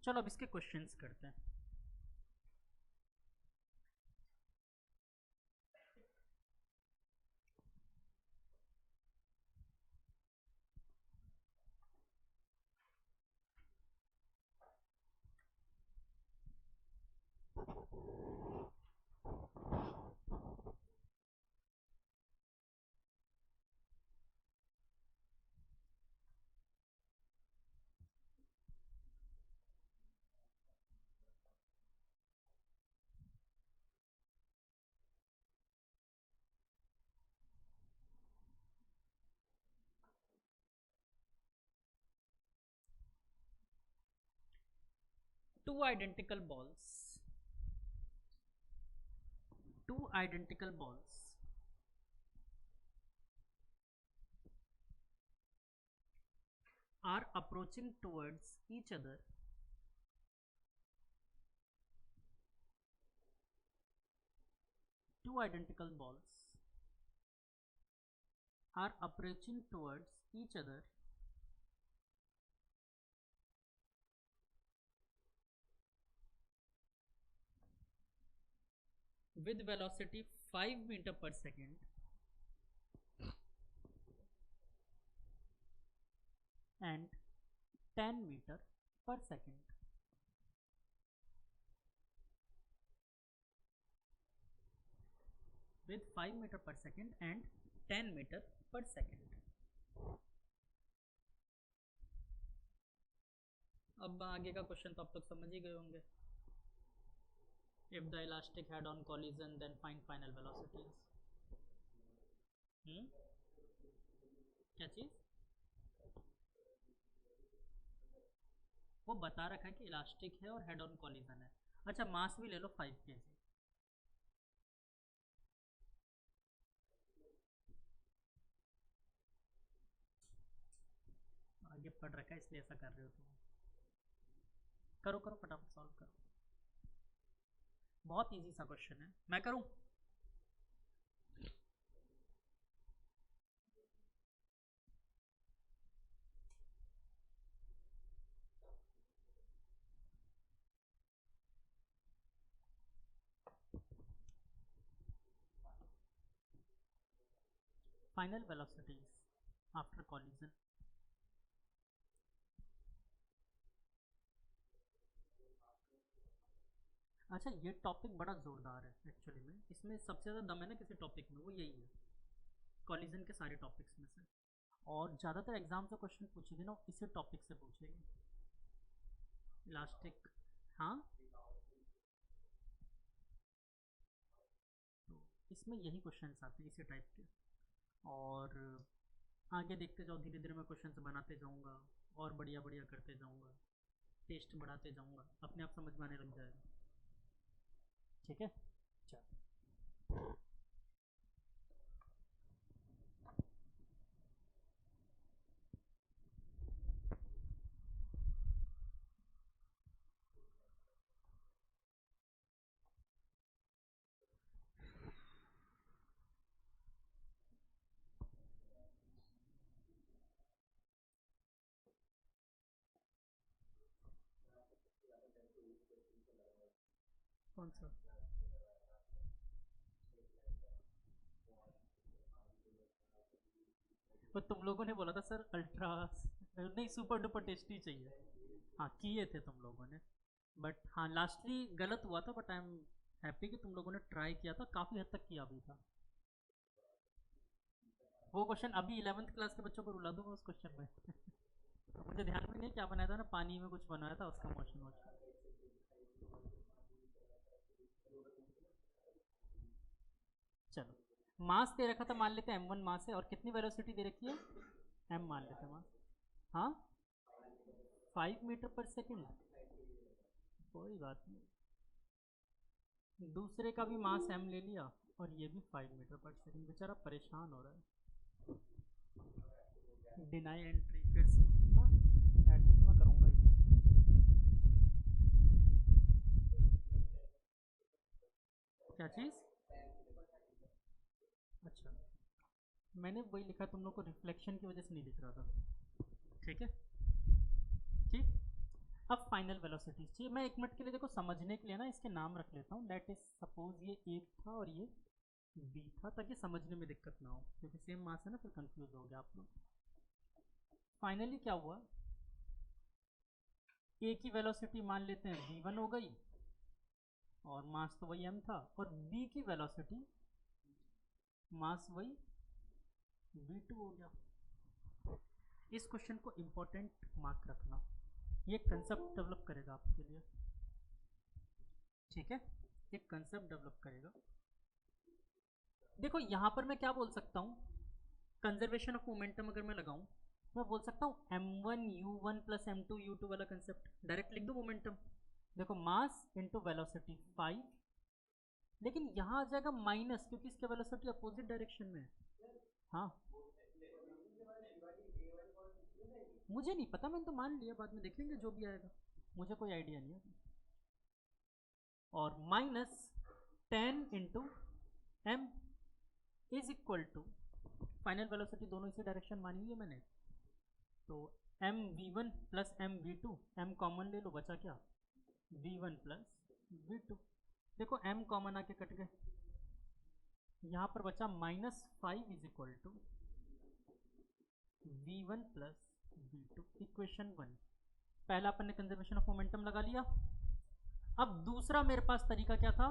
चलो अब इसके क्वेश्चंस करते हैं। Two identical balls. Two identical balls are approaching towards each other two identical balls are approaching towards each other with velocity 5 meter per second and 10 meter per second. With 5 meter per second and 10 meter per second. अब आगे का question तो आप तक समझ ही गए होंगे। If the elastic head on collision, then find final velocities. क्या चीज़? वो बता रखा है कि इलास्टिक है और हेड ऑन कॉलिजन है। अच्छा, मास भी ले लो 5 kg। आगे पढ़ रखा है इसलिए ऐसा कर रहे हो तुम। करो करो फटाफट सॉल्व करो, बहुत इजी सा क्वेश्चन है। मैं करूं? Final velocities after collision. अच्छा, ये टॉपिक बड़ा जोरदार है एक्चुअली में, इसमें सबसे ज़्यादा दम है ना किसी टॉपिक में, वो यही है कॉलिजन के सारे टॉपिक्स में से। और ज़्यादातर एग्जाम से क्वेश्चन पूछेगी ना इसी टॉपिक से पूछेगी, इलास्टिक। हाँ, तो इसमें यही क्वेश्चन आते हैं इसी टाइप के। और आगे देखते जाओ, धीरे धीरे मैं क्वेश्चन बनाते जाऊँगा और बढ़िया बढ़िया करते जाऊँगा, टेस्ट बढ़ाते जाऊँगा, अपने आप समझ में आने लग जाएगा। ठीक है, चलो। कौन सा? तो तुम लोगों ने बोला था सर अल्ट्रा, नहीं सुपर डुपर टेस्टी चाहिए। हाँ, किए थे तुम लोगों ने, बट हाँ लास्टली गलत हुआ था। बट आई एम हैप्पी कि तुम लोगों ने ट्राई किया था, काफ़ी हद तक किया भी था। वो क्वेश्चन अभी 11th क्लास के बच्चों को रुला दूंगा उस क्वेश्चन में। मुझे ध्यान में नहीं क्या बनाया था ना, पानी में कुछ बनाया था उसका मोशन वोशन। चलो, मास दे रखा था, मान लेते हैं m1 मास है, और कितनी वेलोसिटी दे रखी है? m मान लेते हैं मास। हाँ, 5 मीटर पर सेकेंड, कोई बात नहीं। दूसरे का भी मास m ले लिया और ये भी 5 मीटर पर सेकेंड, बेचारा परेशान हो रहा है। डिनाई एंट्री फिर से, हाँ एडमिट मैं करूँगा ही। क्या चीज़? अच्छा, मैंने वही लिखा, तुम लोग को रिफ्लेक्शन की वजह से नहीं दिख रहा था। ठीक है, ठीक। अब फाइनल वेलोसिटी चाहिए। मैं 1 मिनट के लिए देखो समझने के लिए ना इसके नाम रख लेता हूँ। लेट इज सपोज ये ए था और ये बी था, ताकि समझने में दिक्कत ना हो, क्योंकि सेम मास है ना, फिर कंफ्यूज हो गया आप लोग। फाइनली क्या हुआ, ए की वेलोसिटी मान लेते हैं v1 हो गई, और मास तो वही m था, और बी की वेलोसिटी मास वही v2 हो गया। इस क्वेश्चन को इंपॉर्टेंट मार्क रखना, ये कंसेप्ट डेवलप करेगा आपके लिए। ठीक है, एक कंसेप्ट डेवलप करेगा। देखो यहाँ पर मैं क्या बोल सकता हूँ, कंजर्वेशन ऑफ मोमेंटम अगर मैं लगाऊं, मैं बोल सकता हूँ m1u1 प्लस m2u2 वाला कंसेप्ट, डायरेक्ट लिख दो मोमेंटम। देखो मास इंटू वेलोसिटी 5, लेकिन यहाँ आ जाएगा माइनस, क्योंकि इसके वेलोसिटी अपोजिट डायरेक्शन में है। हाँ, मुझे नहीं पता, मैंने तो मान लिया, बाद में देख लेंगे जो भी आएगा, मुझे कोई आइडिया नहीं है। और minus 10 × m is equal to, final velocity दोनों इसी डायरेक्शन मानी हुई है मैंने, तो M V one plus M V two, M common ले लो, बचा क्या? v1 plus v2। देखो m कॉमन आके कट गए, यहाँ पर बचा -5 is equal to v1 plus v2, equation 1। पहला अपन ने कंजर्वेशन ऑफ मोमेंटम लगा लिया। अब दूसरा मेरे पास तरीका क्या था,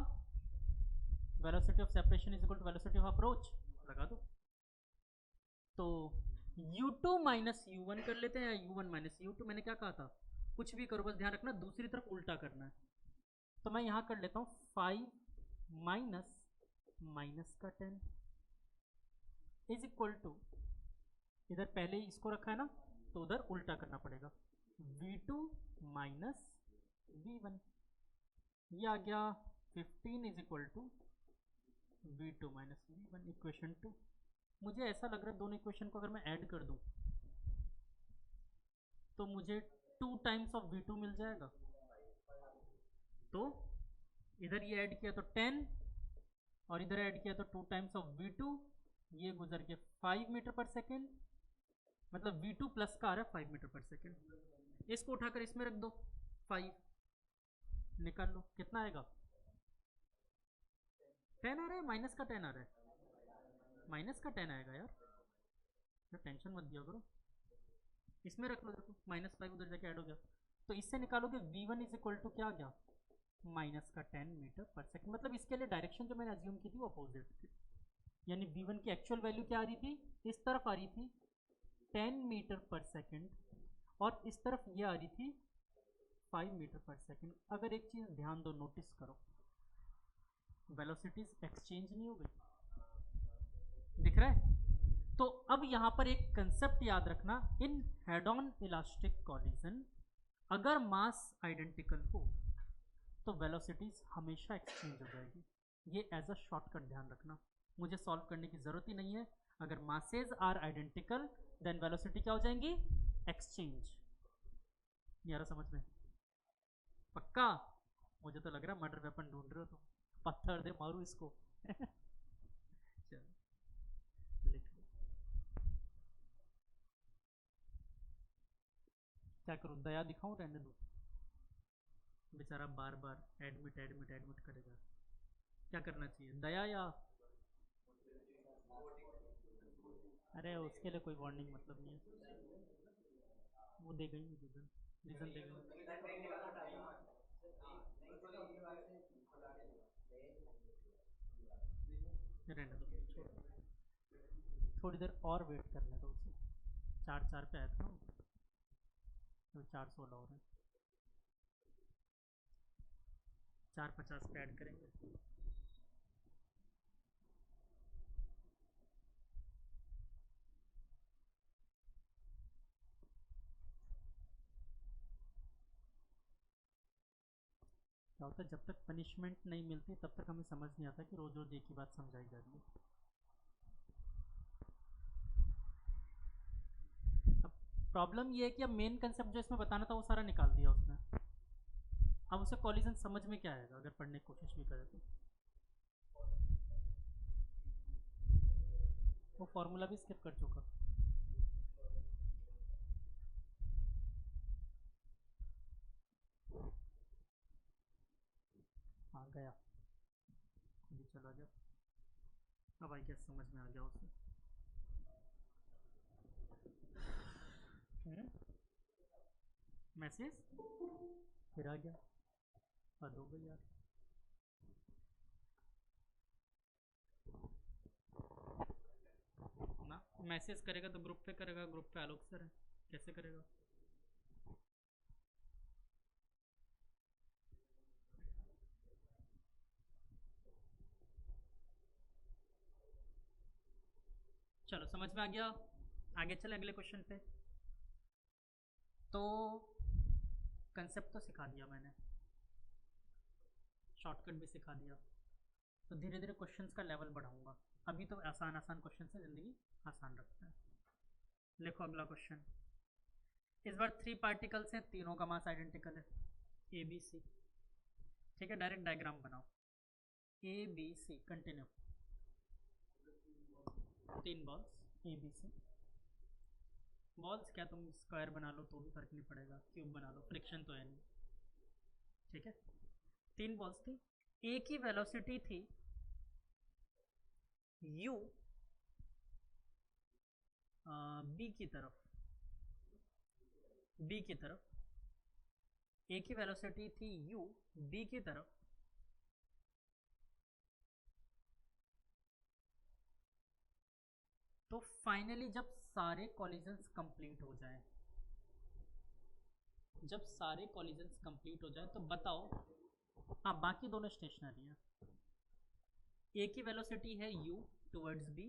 velocity of separation is equal to velocity of approach, लगा दो। तो u2 माइनस u1 कर लेते हैं, या u1 माइनस u2। मैंने क्या कहा था, कुछ भी करो बस ध्यान रखना दूसरी तरफ उल्टा करना है। तो मैं यहाँ कर लेता हूँ 5 माइनस माइनस का 10 इज इक्वल टू, इधर पहले ही इसको रखा है ना, तो उधर उल्टा करना पड़ेगा, v2 माइनस v1, ये आ गया 15 is equal to v2 minus v1, equation 2। मुझे ऐसा लग रहा है दोनों इक्वेशन को अगर मैं ऐड कर दूं तो मुझे 2 टाइम्स ऑफ v2 मिल जाएगा। तो इधर ये ऐड किया तो 10 और इधर ऐड किया तो 2 टाइम्स ऑफ v2, ये गुजर के 5 मीटर पर सेकेंड, मतलब v2 प्लस का आ रहा है 5 मीटर पर सेकेंड। इसको उठाकर इसमें रख दो, 5 निकाल लो, कितना आएगा? 10 आ रहा है, माइनस का 10 आ रहा है, माइनस का 10 आएगा यार, तो टेंशन मत दिया करो, इसमें रख लो, देखो -5 उधर जाके ऐड हो गया, तो इससे निकालोगे v1 इज इक्वल टू क्या आ गया, माइनस का 10 मीटर पर सेकेंड। मतलब इसके लिए डायरेक्शन जो मैंने अज्यूम की थी वो अपोजिट थी, यानी v1 की एक्चुअल वैल्यू क्या आ रही थी, इस तरफ आ रही थी 10 मीटर पर सेकेंड और इस तरफ ये आ रही थी 5 मीटर पर सेकेंड। अगर एक चीज़ ध्यान दो, नोटिस करो, वेलोसिटीज एक्सचेंज नहीं हो गई, दिख रहा है? तो अब यहाँ पर एक कंसेप्ट याद रखना, in head on elastic collision अगर मास आइडेंटिकल हो तो वेलोसिटीज हमेशा एक्सचेंज हो जाएगी। ये एज अ शॉर्टकट ध्यान रखना, मुझे सॉल्व करने की ज़रूरत ही नहीं है। अगर masses are identical then velocity क्या हो जाएंगी, एक्सचेंज। यार समझ में पक्का? मुझे तो लग रहा है मर्डर वेपन ढूंढ रहे हो तुम, पत्थर दे मारू इसको। चलो लिख लो, क्या करूँ, दया दिखाऊं, रहने दो, बेचारा बार बार एडमिट एडमिट एडमिट करेगा। क्या करना चाहिए, दया या? अरे उसके लिए कोई वार्निंग मतलब नहीं है, वो दे गई रीजन, रीजन दे गई, रहने दो, छोड़, थोड़ी देर और वेट करने दो उसे। 4 पे आया था ना, तो 416 हो रहे हैं, 450 पे ऐड करेंगे। क्या होता है, जब तक पनिशमेंट नहीं मिलती तब तक हमें समझ नहीं आता कि रोज रोज एक ही बात समझाई जा रही है। अब प्रॉब्लम ये है कि अब मेन कंसेप्ट जो इसमें बताना था वो सारा निकाल दिया उसने, अब उसे कॉलिजन समझ में क्या आएगा अगर पढ़ने की कोशिश भी करे तो। वो फॉर्मूला भी स्किप कर चुका। हाँ गया, खुद ही चला गया। अब आई गेस समझ में आ गया उसे। मैसेज फिर आ गया, हद हो गई यार। ना मैसेज करेगा तो ग्रुप पे करेगा, ग्रुप पे आलोक सर है, कैसे करेगा? चलो समझ में आ गया, आगे चले अगले क्वेश्चन पे। तो कंसेप्ट तो सिखा दिया मैंने, शॉर्टकट भी सिखा दिया, तो धीरे धीरे क्वेश्चंस का लेवल बढ़ाऊंगा। अभी तो आसान आसान क्वेश्चन से ज़िंदगी आसान रखते हैं। लिखो अगला क्वेश्चन। इस बार 3 पार्टिकल्स हैं, तीनों का मास आइडेंटिकल है, ए बी सी। ठीक है, डायरेक्ट डायग्राम बनाओ, A B C continue, 3 balls A B C. Balls क्या तुम स्क्वायर बना लो तो भी फर्क नहीं पड़ेगा, क्यूब बना लो, फ्रिक्शन तो है नहीं। ठीक है, 3 बॉल्स थी, ए की वेलोसिटी थी u, बी की तरफ, बी की तरफ, ए की वेलोसिटी थी u बी की तरफ, तो फाइनली जब सारे कॉलिजन्स कंप्लीट हो जाए, जब सारे कॉलिजन्स कंप्लीट हो जाए तो बताओ हाँ बाकी दोनों स्टेशनरी है। ए की वेलोसिटी है u टुवर्ड्स b,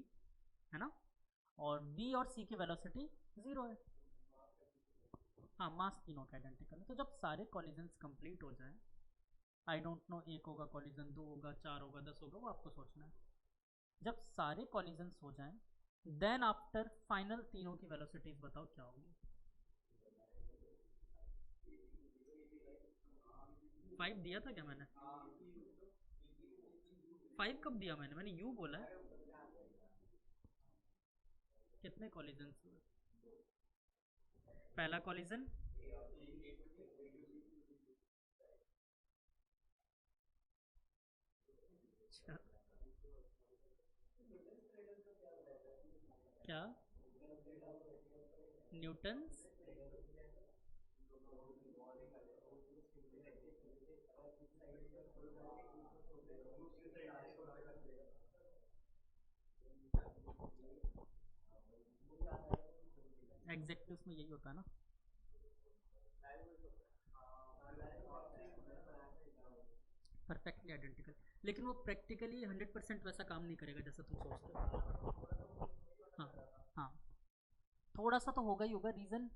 है ना, और b और c की वेलोसिटी 0 है। हाँ मास तीनों का आइडेंटिकल है। तो जब सारे कॉलिजन्स कंप्लीट हो जाए, आई डोंट नो एक होगा कॉलिजन, 2 होगा, 4 होगा, 10 होगा, वो आपको सोचना है। जब सारे कॉलिजन्स हो जाएं, देन आफ्टर फाइनल तीनों की वेलोसिटीज बताओ क्या होगी। 5 दिया था क्या मैंने? 5 कब दिया मैंने यू बोला है। कितने कॉलिजन्स हुए? पहला कॉलिजन अच्छा क्या? न्यूटन्स? एग्जैक्टली उसमें यही होता है ना। परफेक्टली आइडेंटिकल, लेकिन वो प्रैक्टिकली 100% वैसा काम नहीं करेगा जैसा तुम सोचते हो। हाँ हाँ, थोड़ा सा तो होगा ही होगा। रीज़न,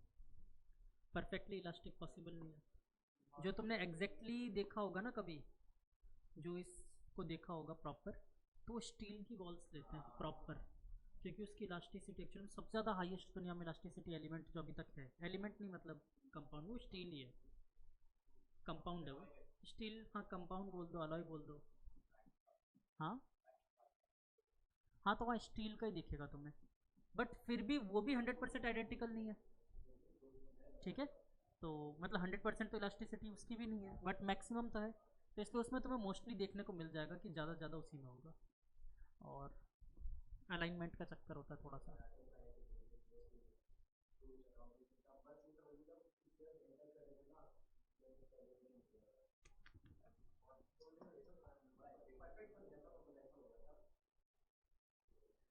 परफेक्टली इलास्टिक पॉसिबल नहीं है। जो तुमने एग्जैक्टली देखा होगा ना कभी, जो इसको देखा होगा प्रॉपर, तो वो स्टील की बॉल्स लेते हैं प्रॉपर, क्योंकि उसकी इलास्टिसिटी एक्चुअली सबसे ज़्यादा हाईएस्ट दुनिया में इलास्टिसिटी एलिमेंट जो अभी तक है, एलिमेंट नहीं मतलब कंपाउंड, वो स्टील ही है। कंपाउंड है वो स्टील, हाँ कंपाउंड बोल दो, अलॉय बोल दो। हाँ हाँ, तो वहाँ स्टील का ही दिखेगा तुम्हें, बट फिर भी वो भी 100% आइडेंटिकल नहीं है। ठीक है, तो मतलब 100% तो इलास्टिसिटी उसकी भी नहीं है, बट मैक्सिमम तो है। तो इसलिए उसमें तुम्हें मोस्टली देखने को मिल जाएगा कि ज़्यादा से ज़्यादा उसी में होगा। और अलाइनमेंट का चक्कर होता है थोड़ा सा।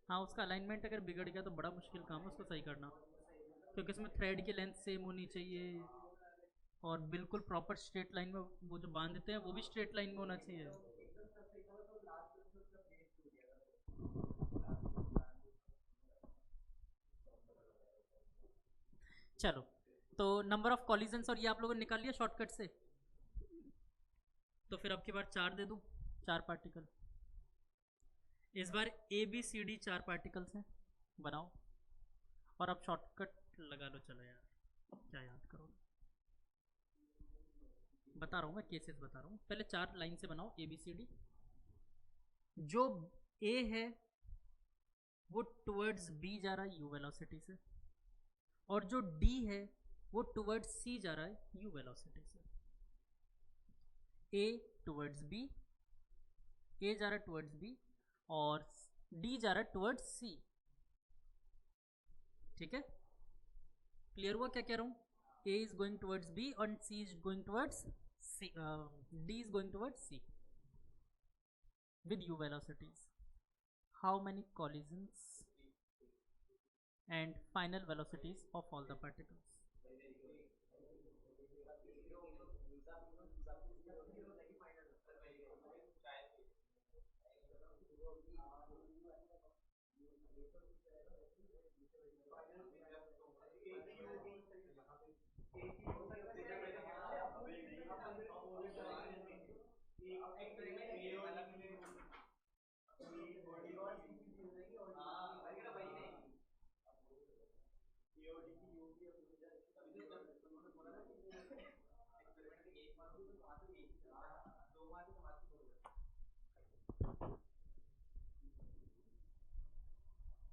हाँ, उसका अलाइनमेंट अगर बिगड़ गया तो बड़ा मुश्किल काम है उसको सही करना, क्योंकि उसमें थ्रेड की लेंथ सेम होनी चाहिए, और बिल्कुल प्रॉपर स्ट्रेट लाइन में वो जो बांधते हैं वो भी स्ट्रेट लाइन में होना चाहिए। चलो, तो नंबर ऑफ कॉलिजन्स और ये आप लोगों ने निकाल लिया शॉर्टकट से, तो फिर अब की बार 4 दे दूँ, 4 पार्टिकल। इस बार A B C D 4 particles हैं, बनाओ। और अब शॉर्टकट लगा लो, चलो यार क्या याद करोगे। बता रहा हूँ मैं, केसेस बता रहा हूँ, पहले 4 लाइन से बनाओ ए बी सी डी। जो ए है वो टुवर्ड्स बी जा रहा है यू वेलोसिटी से, और जो डी है वो टुवर्ड्स सी जा रहा है यू वेलोसिटी से। ए टुवर्ड्स बी, ए जा रहा है टुवर्ड्स बी, और डी जा रहा है टुवर्ड्स सी। ठीक है, क्लियर हुआ क्या कह रहा हूँ। A is going towards B और C is going towards C, D is going towards C with u velocities. How many collisions and final velocities of all the particles?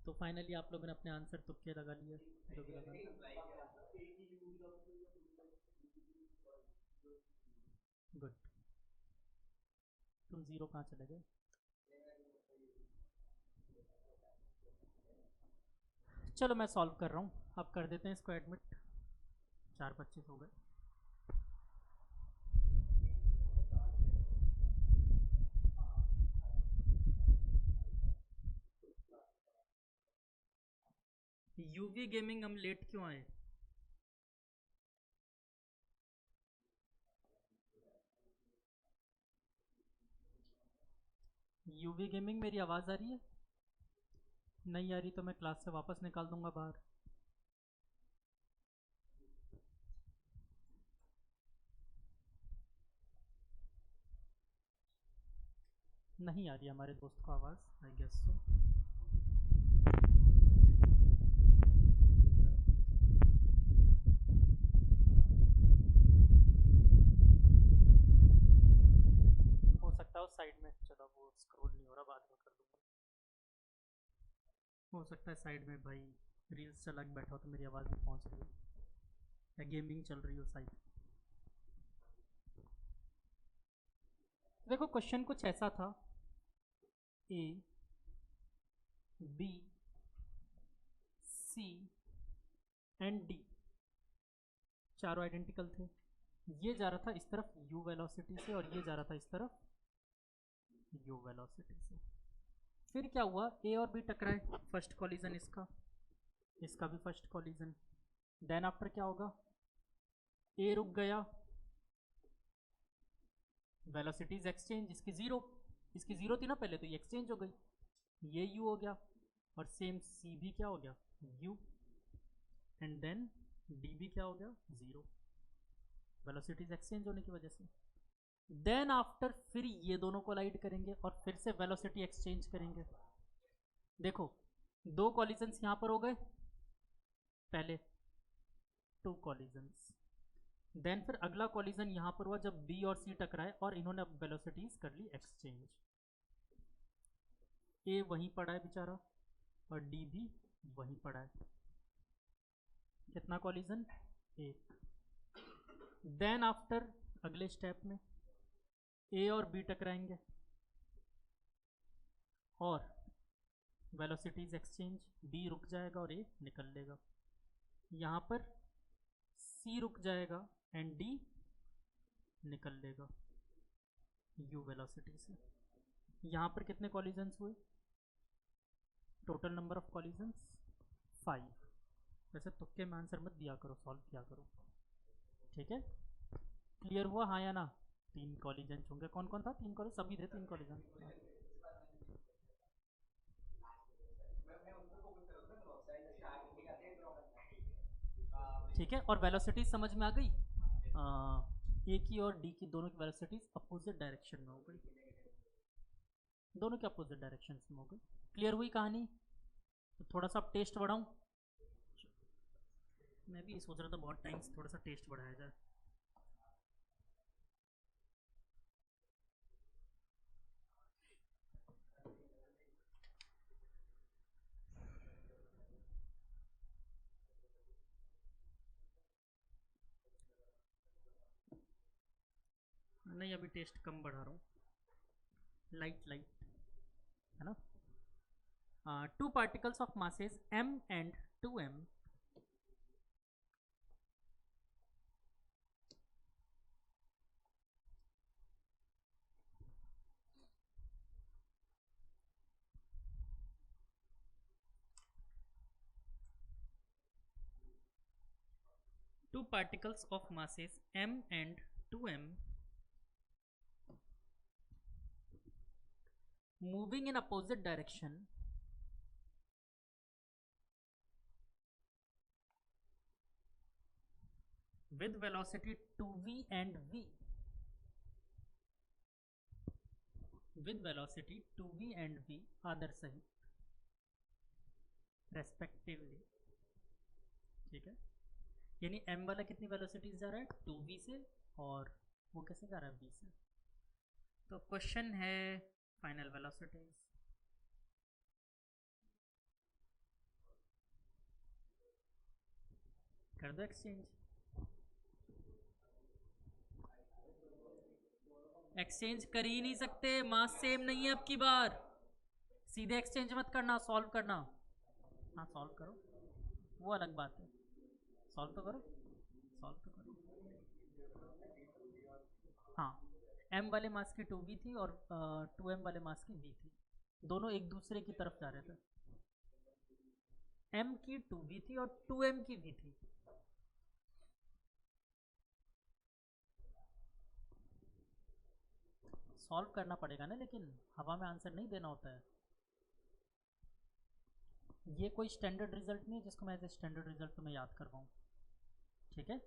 तो फाइनली आप लोगों ने अपने आंसर तुक्के लगा लिए, जो भी लगा। गुड। तुम जीरो कहाँ चले गए? चलो मैं सॉल्व कर रहा हूँ, अब कर देते हैं इसको एडमिट। 4:25 हो गए। यूवी गेमिंग हम लेट क्यों आए? यूवी गेमिंग, मेरी आवाज़ आ रही है? नहीं आ रही तो मैं क्लास से वापस निकाल दूंगा बाहर। नहीं आ रही हमारे दोस्त को आवाज़, आई गेस सो। हो सकता है उस साइड में, चलो वो स्क्रॉल नहीं हो रहा, बाद में कर दूंगा। हो सकता है साइड में भाई रील्स चला के बैठा हो तो मेरी आवाज़ नहीं पहुंच रही हो, या गेमिंग चल रही हो साइड। देखो क्वेश्चन कुछ ऐसा था, A B C and D चारों आइडेंटिकल थे। ये जा रहा था इस तरफ u वेलोसिटी से और ये जा रहा था इस तरफ u वेलोसिटी से। फिर क्या हुआ, ए और बी टकराए, फर्स्ट कॉलिजन इसका, इसका भी फर्स्ट कॉलिजन। देन आफ्टर क्या होगा, ए रुक गया, वेलोसिटीज एक्सचेंज, इसकी जीरो थी ना पहले, तो ये एक्सचेंज हो गई, ये u हो गया, और सेम सी भी क्या हो गया u, एंड देन डी भी क्या हो गया जीरो, वेलोसिटीज एक्सचेंज होने की वजह से। देन आफ्टर फिर ये दोनों कोलाइड करेंगे और फिर से वेलोसिटी एक्सचेंज करेंगे। देखो दो कॉलिजन्स यहां पर हो गए, पहले टू कॉलिजन्स, देन फिर अगला कॉलिजन यहां पर हुआ जब बी और सी टकराए और इन्होंने अब वेलोसिटीज कर ली एक्सचेंज। ए वहीं पड़ा है बेचारा और डी भी वहीं पड़ा है, कितना कॉलिजन, एक। देन आफ्टर अगले स्टेप में ए और बी टकराएंगे और वेलोसिटीज एक्सचेंज, बी रुक जाएगा और ए निकल लेगा, यहाँ पर सी रुक जाएगा एंड डी निकल लेगा यू वेलोसिटी से। यहाँ पर कितने कॉलिजन्स हुए, टोटल नंबर ऑफ कॉलिजन्स 5। वैसे तुक्के में आंसर मत दिया करो, सॉल्व किया करो, ठीक है। क्लियर हुआ हाँ या ना? 3 कॉलिजन होंगे, कौन कौन था 3 कॉलिजन, सभी थे 3 कॉलिजन, ठीक है। और वेलोसिटीज समझ में आ गई, ए की और डी की दोनों की वेलोसिटीज अपोजिट डायरेक्शन में हो गई, दोनों के अपोजिट डायरेक्शन में हो गई। क्लियर हुई कहानी? तो थोड़ा सा टेस्ट बढ़ाऊं, मैं भी सोच रहा था बहुत टाइम से थोड़ा सा टेस्ट बढ़ाया जाए। नहीं अभी टेस्ट कम बढ़ा रहा हूँ, लाइट है ना। Two particles of masses m and 2m two particles of masses m and 2m moving in opposite direction with velocity 2v and v, with velocity 2v and v other सहित respectively, ठीक है। यानी m वाला कितनी velocity जा रहा है 2v से और वो कैसे जा रहा है v से। तो क्वेश्चन है फाइनल वेलोसिटीज, कर दो एक्सचेंज। एक्सचेंज कर ही नहीं सकते, मास सेम नहीं है अब की बार, सीधे एक्सचेंज मत करना, सॉल्व करना। हाँ सॉल्व करो, वो अलग बात है, सॉल्व तो करो, सॉल्व तो करो। हाँ m वाले मास की 2v थी और 2m वाले मास की v थी, दोनों एक दूसरे की तरफ जा रहे थे। m की 2v थी और 2m की v थी। सॉल्व करना पड़ेगा ना, लेकिन हवा में आंसर नहीं देना होता है। ये कोई स्टैंडर्ड रिजल्ट नहीं है जिसको मैं एज ए स्टैंडर्ड रिजल्ट तुम्हें याद करवाऊँ, ठीक है।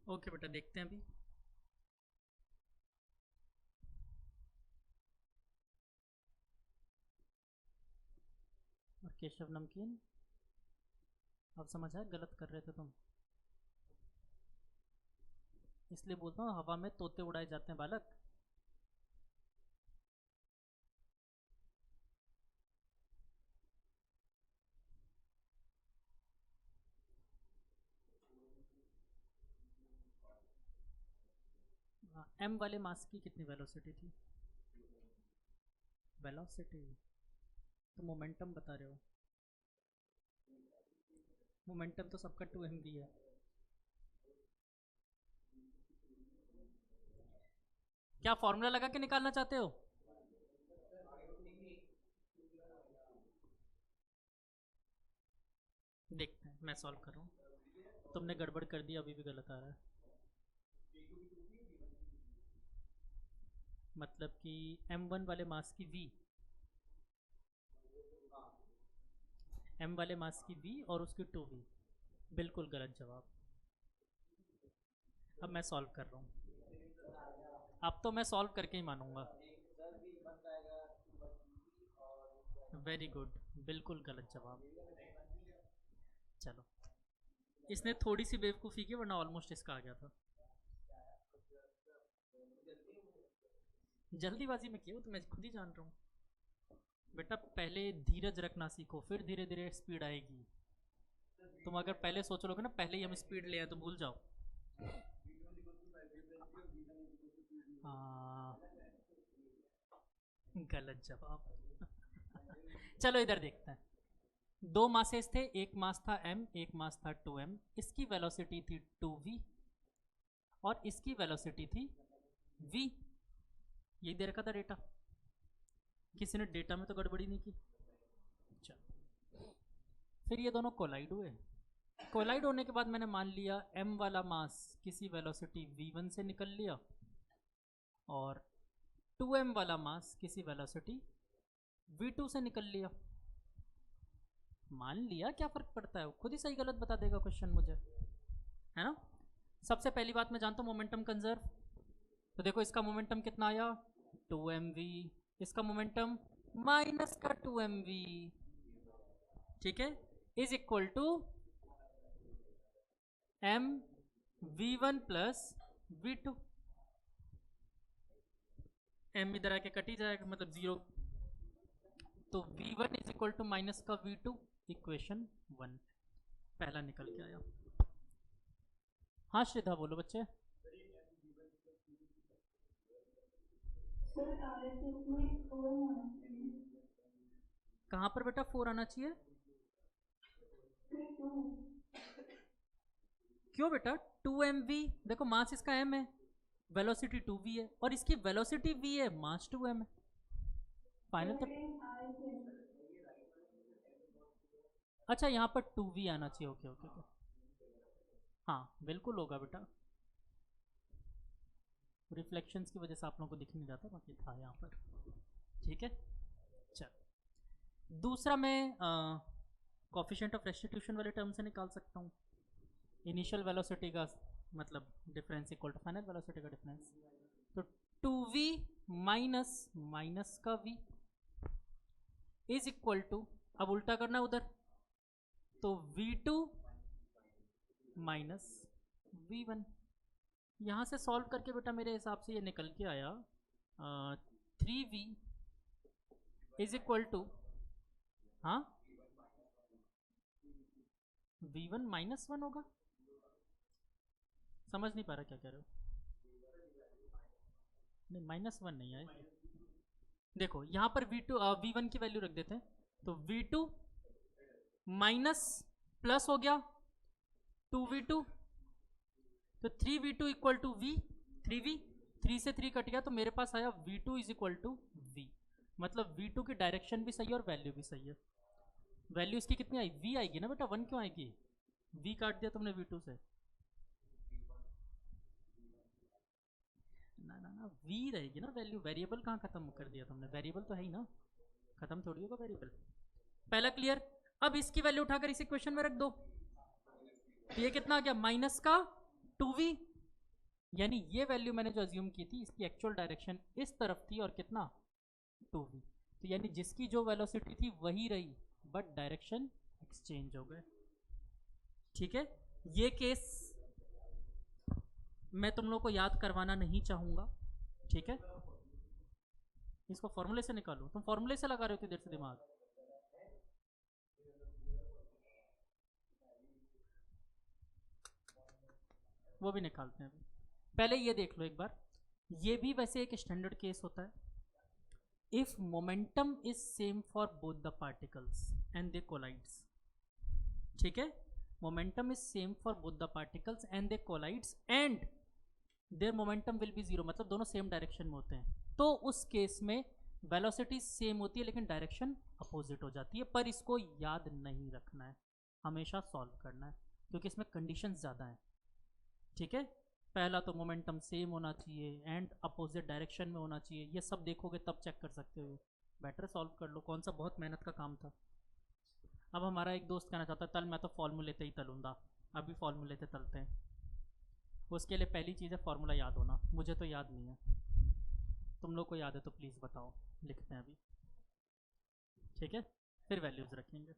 ओके बेटा, देखते हैं अभी। और केशव नमकीन, अब समझ आया गलत कर रहे थे तुम, इसलिए बोलता हूँ हवा में तोते उड़ाए जाते हैं बालक। एम वाले मास की कितनी वेलोसिटी थी? वेलोसिटी तो मोमेंटम बता रहे हो, मोमेंटम तो सबका 2mv है। क्या फॉर्मूला लगा के निकालना चाहते हो? देखते हैं, मैं सॉल्व कर रहा हूँ। तुमने गड़बड़ कर दी, अभी भी गलत आ रहा है। मतलब कि m1 वाले मास की v, m वाले मास की v और उसकी 2v, बिल्कुल गलत जवाब। अब मैं सॉल्व कर रहा हूँ, अब तो मैं सॉल्व करके ही मानूंगा। वेरी गुड, बिल्कुल गलत जवाब। चलो, इसने थोड़ी सी बेवकूफ़ी की, वरना ऑलमोस्ट इसका आ गया था। जल्दीबाजी में किया, तो मैं खुद ही जान रहा हूँ। बेटा पहले धीरज रखना सीखो, फिर धीरे धीरे स्पीड आएगी। तुम अगर पहले सोच लोगे ना पहले ही हम स्पीड ले आए, तो भूल जाओ। हाँ, गलत जवाब। चलो इधर देखते हैं। दो मासेस थे, एक मास था m, एक मास था 2m। इसकी वेलोसिटी थी 2v और इसकी वेलोसिटी थी v। ये दे रखा था डेटा, किसी ने डेटा में तो गड़बड़ी नहीं की। चलो, फिर ये दोनों कोलाइड हुए। कोलाइड होने के बाद मैंने मान लिया m वाला मास किसी वेलोसिटी v1 से निकल लिया और 2m वाला मास किसी वेलोसिटी v2 से निकल लिया। मान लिया, क्या फ़र्क पड़ता है, खुद ही सही गलत बता देगा क्वेश्चन मुझे, है ना। सबसे पहली बात मैं जानता हूँ मोमेंटम कंजर्व, तो देखो इसका मोमेंटम कितना आया 2mv, इसका मोमेंटम माइनस का 2mv, ठीक है, is equal to m v1 plus v2। m इधर आके कट ही जाएगा, मतलब 0, तो v1 is equal to minus का v2, इक्वेशन 1 पहला निकल के आया। हाँ श्रद्धा बोलो बच्चे। कहाँ पर बेटा 4 आना चाहिए? क्यों बेटा 2mv, देखो मास इसका m है, वेलोसिटी 2v है, और इसकी वेलोसिटी v है, मास 2m है। फाइनल तो अच्छा यहाँ पर 2v आना चाहिए। ओके ओके ओके, हाँ बिल्कुल होगा बेटा, रिफ्लेक्शंस की वजह से आप लोगों को दिख नहीं रहा था, बाकी था यहाँ पर, ठीक है। चल, दूसरा मैं कोफिशिएंट ऑफ रेस्टिट्यूशन वाले टर्म से निकाल सकता हूँ। इनिशियल वेलोसिटी का मतलब difference equal to final velocity का डिफरेंस, तो 2v माइनस माइनस का v इज इक्वल टू, अब उल्टा करना उधर, तो v2 माइनस v1। यहाँ से सॉल्व करके बेटा मेरे हिसाब से ये निकल के आया 3v इज इक्वल टू, हाँ v1 माइनस 1 होगा। समझ नहीं पा रहा क्या कह रहे हो? नहीं -1 नहीं है, देखो यहाँ पर v1 की वैल्यू रख देते हैं, तो v2 माइनस प्लस हो गया 2v2, तो 3v2 equal to v, 3v, 3 से 3 कट गया, तो मेरे पास आया v2 is equal to v। मतलब v2 की डायरेक्शन भी सही है और वैल्यू भी सही है। वैल्यू इसकी कितनी आई? v आएगी ना बेटा, 1 क्यों आएगी? v काट दिया तुमने v2 से, ना ना ना v रहेगी ना वैल्यू। वेरिएबल कहाँ खत्म कर दिया तुमने? वेरिएबल तो है ही ना, खत्म थोड़ी होगा वेरिएबल। पहला क्लियर। अब इसकी वैल्यू उठाकर इस इक्वेशन में रख दो, तो ये कितना आ गया? माइनस का 2v, यानी ये वैल्यू मैंने जो अज्यूम की थी इसकी एक्चुअल डायरेक्शन इस तरफ थी, और कितना? 2v। तो यानी जिसकी जो वेलोसिटी थी वही रही, बट डायरेक्शन एक्सचेंज हो गए। ठीक है, ये केस मैं तुम लोग को याद करवाना नहीं चाहूंगा। ठीक है, इसको फॉर्मूले से निकालो। तुम फॉर्मूले से लगा रहे हो इतनी देर से दिमाग। वो भी निकालते हैं अभी, पहले ये देख लो एक बार। ये भी वैसे एक स्टैंडर्ड केस होता है। If momentum is same for both the particles and they collides, ठीक है, momentum is same for both the particles and they collides and their momentum will be zero, मतलब दोनों सेम डायरेक्शन में होते हैं, तो उस केस में वेलोसिटी सेम होती है लेकिन डायरेक्शन अपोजिट हो जाती है। पर इसको याद नहीं रखना है, हमेशा सॉल्व करना है, क्योंकि इसमें कंडीशंस ज़्यादा हैं। ठीक है, पहला तो मोमेंटम सेम होना चाहिए एंड अपोजिट डायरेक्शन में होना चाहिए, ये सब देखोगे तब चेक कर सकते हो। बेटर सॉल्व कर लो, कौन सा बहुत मेहनत का काम था। अब हमारा एक दोस्त कहना चाहता है तल मैं तो फॉर्मूले से ही तलूँगा, अभी फॉर्मूले से तलते हैं। उसके लिए पहली चीज़ है फॉर्मूला याद होना, मुझे तो याद नहीं है, तुम लोग को याद है तो प्लीज़ बताओ, लिखते हैं अभी। ठीक है, फिर वैल्यूज़ रखेंगे।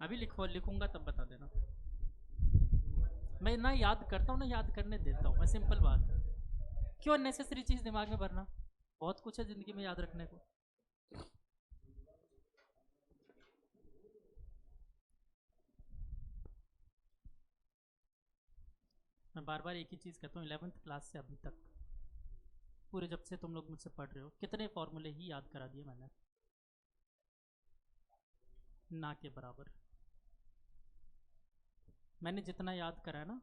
अभी लिखूंगा तब बता देना। मैं ना याद करता हूँ ना याद करने देता हूँ मैं, सिंपल बात है। क्यों अननेसेसरी चीज़ दिमाग में भरना, बहुत कुछ है ज़िंदगी में याद रखने को। मैं बार बार एक ही चीज़ कहता हूँ, 11th क्लास से अभी तक पूरे जब से तुम लोग मुझसे पढ़ रहे हो कितने फॉर्मूले ही याद करा दिए मैंने, ना के बराबर। मैंने जितना याद करा है ना,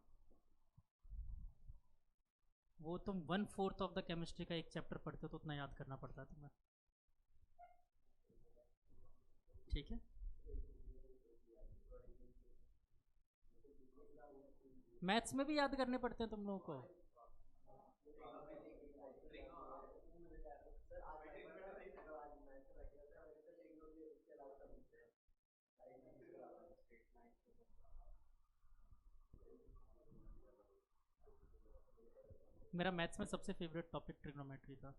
वो तुम 1/4 ऑफ द केमिस्ट्री का एक चैप्टर पढ़ते हो तो उतना याद करना पड़ता है तुम्हें। ठीक है, मैथ्स में भी याद करने पड़ते हैं तुम लोगों को। मेरा मैथ्स में सबसे फेवरेट टॉपिक ट्रिग्नोमेट्री था,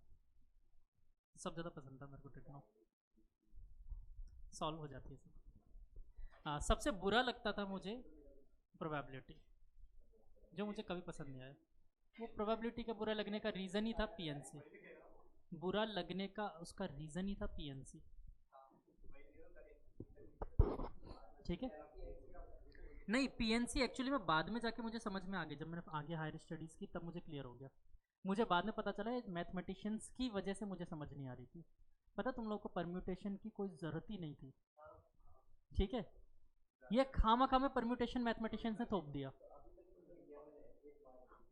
सब ज़्यादा पसंद था मेरे को ट्रिग्नो, सॉल्व हो जाती है सब। हाँ, सबसे बुरा लगता था मुझे प्रोबेबिलिटी, जो मुझे कभी पसंद नहीं आया। वो प्रोबेबिलिटी का बुरा लगने का रीज़न ही था पीएनसी, बुरा लगने का उसका रीज़न ही था पीएनसी। ठीक है, नहीं पीएनसी एक्चुअली में बाद में जाके मुझे समझ में आ गई, जब मैंने आगे हायर स्टडीज़ की तब मुझे क्लियर हो गया। मुझे बाद में पता चला मैथमेटिशियंस की वजह से मुझे समझ नहीं आ रही थी। पता तुम लोगों को परम्यूटेशन की कोई ज़रूरत ही नहीं थी। ठीक है, ये खामा खा में परम्यूटेशन मैथमेटिशियंस ने थोप दिया,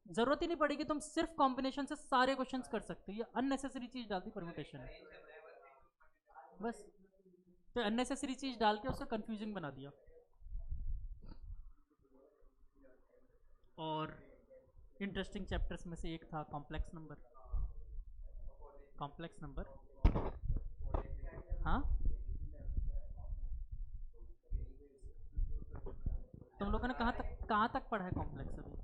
जरूरत ही नहीं पड़ेगी, तुम सिर्फ कॉम्बिनेशन से सारे क्वेश्चंस कर सकते हो। ये अननेसेसरी चीज डाल दी परम्यूटेशन, बस तो अननेसेसरी चीज डाल के उसको कंफ्यूजिंग बना दिया। और इंटरेस्टिंग चैप्टर्स में से एक था कॉम्प्लेक्स नंबर। कॉम्प्लेक्स नंबर, हाँ तुम लोगों ने कहाँ तक पढ़ा है कॉम्प्लेक्स अभी?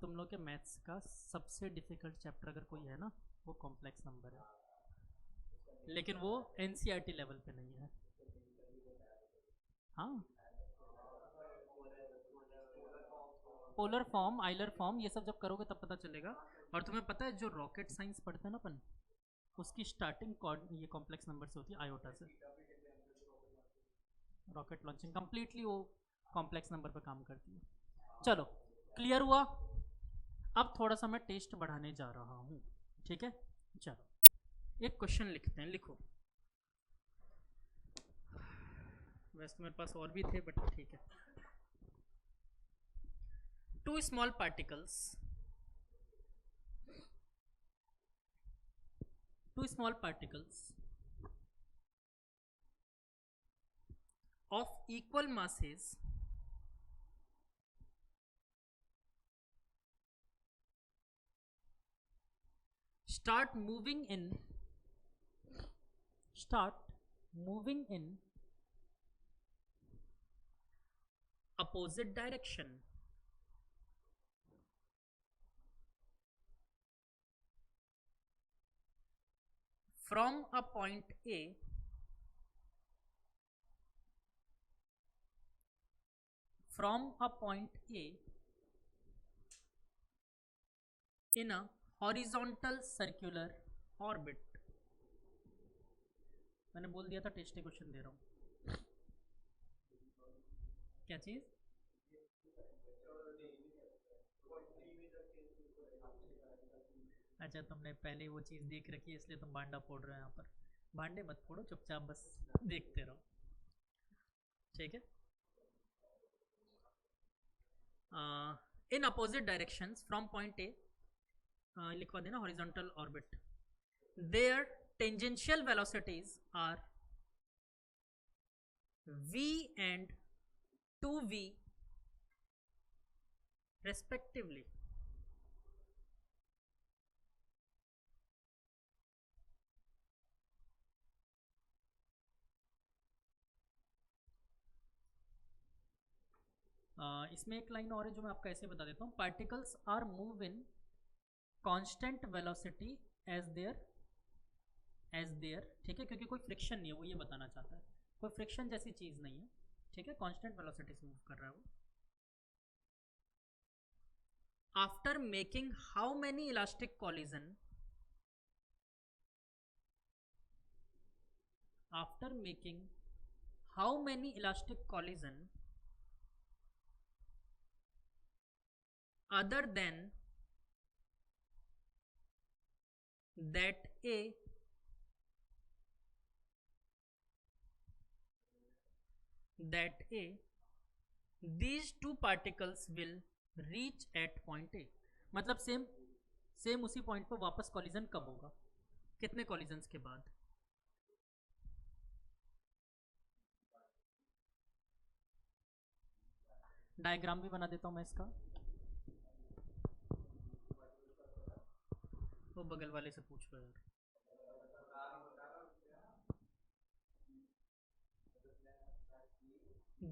तुम लोग के मैथ्स का सबसे डिफिकल्ट चैप्टर अगर कोई है ना, वो कॉम्प्लेक्स नंबर है, लेकिन वो एनसीईआरटी लेवल पे नहीं है। हाँ, पोलर फॉर्म, आइलर फॉर्म, ये सब जब करोगे तब पता चलेगा। और तुम्हें पता है जो रॉकेट साइंस पढ़ते हैं ना अपन, उसकी स्टार्टिंग ये कॉम्प्लेक्स नंबर से होती है, आयोटा से। रॉकेट लॉन्चिंग कंप्लीटली वो कॉम्प्लेक्स नंबर पे काम करती है। चलो, क्लियर हुआ? अब थोड़ा सा मैं टेस्ट बढ़ाने जा रहा हूँ, ठीक है? चलो एक क्वेश्चन लिखते हैं, लिखो। वैसे तो मेरे पास और भी थे बट ठीक है। Two small particles of equal masses start moving in opposite direction from a point A in a horizontal circular orbit। मैंने बोल दिया था टेस्टी क्वेश्चन दे रहा हूँ। क्या चीज? अच्छा, तुमने पहले वो चीज देख रखी है इसलिए तुम भांडा फोड़ रहे हो यहाँ पर। भांडे मत फोड़ो, चुपचाप बस देखते रहो, ठीक है? In opposite directions from point A, लिखवा देना horizontal orbit, their tangential velocities are v and 2v respectively। इसमें एक लाइन और है जो मैं आपको ऐसे बता देता हूँ। Particles are move in constant velocity as there, ठीक है? क्योंकि कोई फ्रिक्शन नहीं है, वो ये बताना चाहता है, कोई फ्रिक्शन जैसी चीज नहीं है, ठीक है? कांस्टेंट वेलोसिटी से मूव कर रहा है वो। After making how many elastic collision, other than that these two particles will reach at point A। मतलब सेम उसी पॉइंट पर वापस कॉलिजन कब होगा? कितने कॉलिजन्स के बाद? डायग्राम भी बना देता हूं मैं इसका, वो बगल वाले से पूछ लो यार।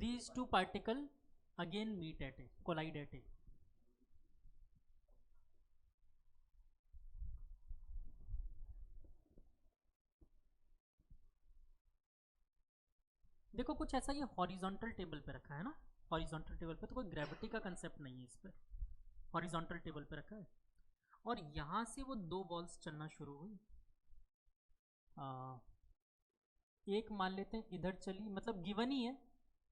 These two particle again meet at A, collide at A। देखो कुछ ऐसा ये हॉरिजॉन्टल टेबल पे रखा है ना, हॉरिजॉन्टल टेबल पे तो कोई ग्रेविटी का कंसेप्ट नहीं है इस पर, हॉरिजॉन्टल टेबल पे रखा है। और यहाँ से वो दो बॉल्स चलना शुरू हुई, एक मान लेते हैं इधर चली, मतलब गिवन ही है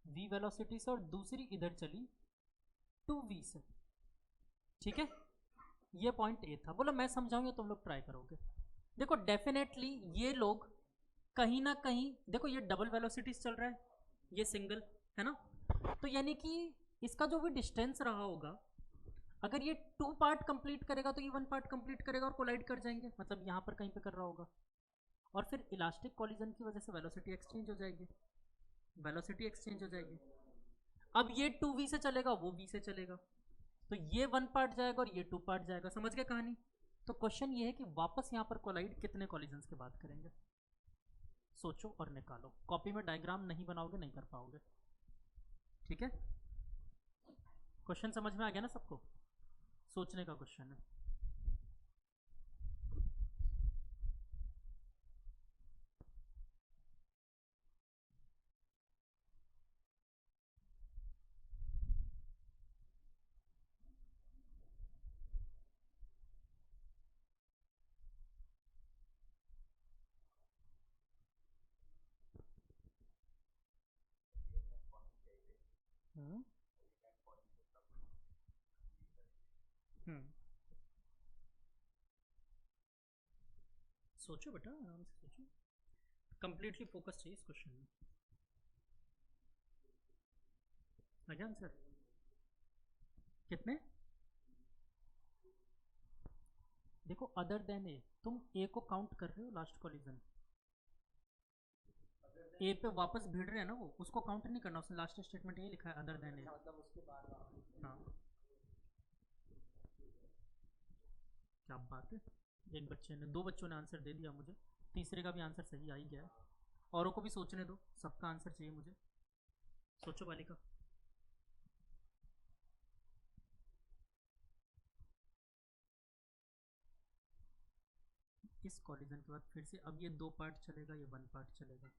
v वेलोसिटी से, और दूसरी इधर चली 2v से, ठीक है? ये पॉइंट ए था। बोलो मैं समझाऊंगा, तुम लोग ट्राई करोगे। देखो डेफिनेटली ये लोग कहीं ना कहीं, देखो ये डबल वेलोसिटी चल रहा है, ये सिंगल है ना, तो यानी कि इसका जो भी डिस्टेंस रहा होगा, अगर ये 2 पार्ट कंप्लीट करेगा तो ये 1 पार्ट कंप्लीट करेगा और कोलाइड कर जाएंगे, मतलब यहाँ पर कहीं पे कर रहा होगा, और फिर इलास्टिक कॉलिजन की वजह से वेलोसिटी एक्सचेंज हो जाएगी, वेलोसिटी एक्सचेंज हो जाएगी। अब ये 2v से चलेगा, वो v से चलेगा, तो ये 1 पार्ट जाएगा और ये 2 पार्ट जाएगा। समझ गए कहानी? तो क्वेश्चन ये है कि वापस यहाँ पर कोलाइड कितने कॉलिजन्स की बात करेंगे, सोचो और निकालो। कॉपी में डायग्राम नहीं बनाओगे नहीं कर पाओगे, ठीक है? क्वेश्चन समझ में आ गया ना सबको? सोचने का क्वेश्चन है। हम्म हम्म सोचो बेटा, आराम से सोचो, कंप्लीटली फोकस चाहिए इस क्वेश्चन में। आ गया आंसर? कितने? देखो अदर देन ए, तुम ए को काउंट कर रहे हो लास्ट कॉलिजन, ए पे वापस भिड़ रहे हैं ना वो, उसको काउंट नहीं करना, उसने लास्ट स्टेटमेंट ये लिखा है अदर देन ए, मतलब उसके बाद। हाँ क्या बात है, एक बच्चे ने, 2 बच्चों ने आंसर दे दिया मुझे, तीसरे का भी आंसर सही आ ही गया है। औरों को भी सोचने दो, सबका आंसर चाहिए मुझे। सोचो बालिका। इस कॉलिजन के बाद फिर से अब ये 2 पार्ट चलेगा, ये 1 पार्ट चलेगा।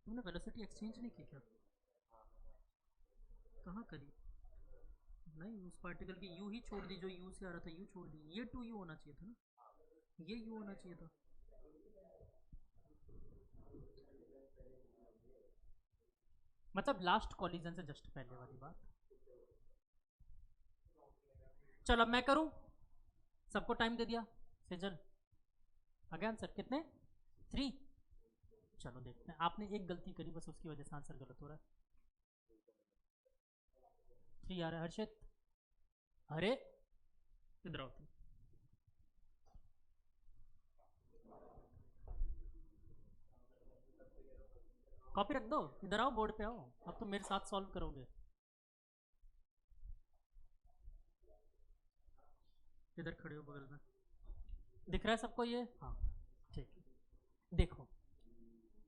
तुमने वेलोसिटी एक्सचेंज नहीं की क्या? कहाँ करी? नहीं, उस पार्टिकल की यू ही छोड़ दी, जो यू से आ रहा था यू छोड़ दी, ये 2u होना चाहिए था ना, ये u होना चाहिए था। मतलब लास्ट कॉलिजन से जस्ट पहले वाली बात। चलो अब मैं करूं, सबको टाइम दे दिया। सेजल आ गया आंसर? कितने? 3। चलो देखते हैं, आपने एक गलती करी बस, उसकी वजह से आंसर गलत हो रहा है। 3 आ रहा है। हर्षित, अरे इधर आओ तुम। कॉपी रख दो, इधर आओ, बोर्ड पे आओ, अब तुम मेरे साथ सॉल्व करोगे। इधर खड़े हो बगल में, दिख रहा है सबको ये? हाँ ठीक है। देखो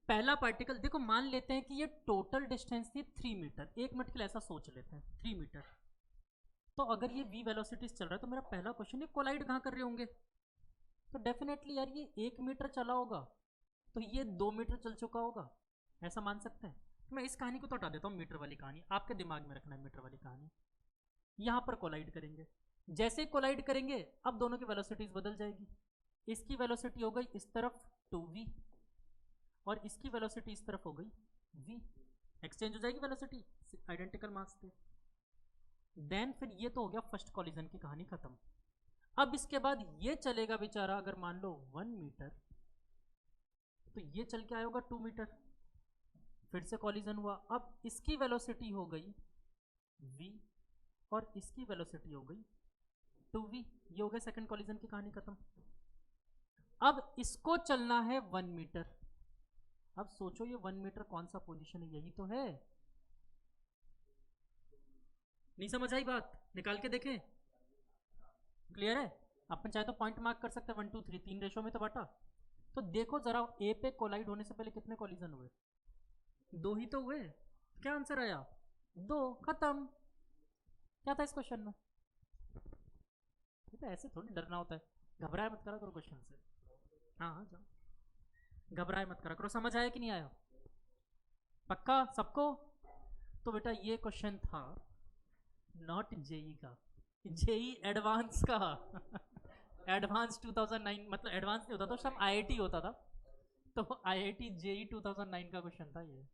पहला पार्टिकल, देखो मान लेते हैं कि ये टोटल डिस्टेंस थी 3 मीटर, 1 मिनट के लिए ऐसा सोच लेते हैं 3 मीटर। तो अगर ये v वेलोसिटीज चल रहा है तो मेरा पहला क्वेश्चन, ये कोलाइड कहाँ कर रहे होंगे? तो डेफिनेटली यार ये 1 मीटर चला होगा तो ये 2 मीटर चल चुका होगा, ऐसा मान सकते हैं। तो मैं इस कहानी को तो हटा देता हूँ, मीटर वाली कहानी आपके दिमाग में रखना है, मीटर वाली कहानी। यहाँ पर कोलाइड करेंगे, जैसे कोलाइड करेंगे अब दोनों की वेलोसिटीज बदल जाएगी। इसकी वेलोसिटी हो गई इस तरफ 2v, और इसकी वेलोसिटी इस तरफ हो गई v, एक्सचेंज हो जाएगी वेलोसिटी, आइडेंटिकल मास थे। देन फिर ये तो हो गया फर्स्ट कॉलिजन की कहानी खत्म। अब इसके बाद ये चलेगा बेचारा, अगर मान लो 1 मीटर, तो ये चल के आया होगा 2 मीटर, फिर से कॉलिजन हुआ, अब इसकी वेलोसिटी हो गई v और इसकी वेलोसिटी हो गई 2v, ये हो गया सेकंड कॉलिजन की कहानी खत्म। अब इसको चलना है 1 मीटर। अब सोचो ये 1 मीटर कौन सा पोजीशन है, यही तो है। नहीं समझ आई बात? निकाल के देखें, क्लियर है? अपन चाहे तो पॉइंट मार्क कर सकते हैं, 1 2 3, 3 रेशो में तो बांटा। तो देखो जरा, ए पे कोलाइड होने से पहले कितने कॉलिजन हुए? 2 ही तो हुए। क्या आंसर आया? 2, खत्म। क्या था इस क्वेश्चन में? ये तो ऐसे थोड़ी डरना होता है, घबराए मत करा करो क्वेश्चन से। हाँ हाँ जाओ, घबराए मत करा करो। समझ आया कि नहीं आया? पक्का सबको? तो बेटा ये क्वेश्चन था नॉट जेई का, जेई एडवांस का। एडवांस 2009, मतलब एडवांस नहीं होता तो सब आईआईटी होता था, तो आईआईटी जेई 2009 का क्वेश्चन था ये।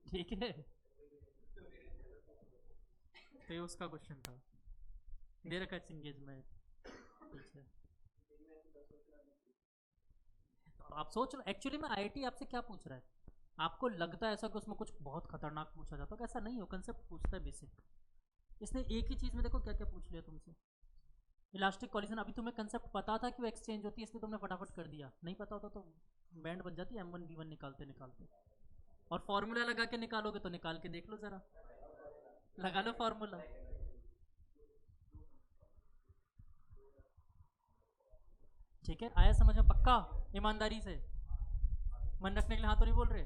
ठीक है, तो ये उसका क्वेश्चन था, दे रखा है चिंगेज में पीछे। आप सोच लो, एक्चुअली में आईआईटी आपसे क्या पूछ रहा है? आपको लगता है ऐसा कि उसमें कुछ बहुत खतरनाक पूछा जाता है, ऐसा नहीं हो, कंसेप्ट पूछता है बेसिक। इसने एक ही चीज़ में देखो क्या क्या पूछ लिया तुमसे। इलास्टिक कॉलिजन, अभी तुम्हें कंसेप्ट पता था कि वो एक्सचेंज होती है, इसलिए तुमने फटाफट कर दिया। नहीं पता होता तो बैंड बन जाती M1 V1 निकालते निकालते। और फॉर्मूला लगा के निकालोगे तो निकाल के देख लो ज़रा, लगा लो फॉर्मूला। ठीक है, आया समझ में पक्का? ईमानदारी से मन रखने के लिए हाथ तो नहीं बोल रहे?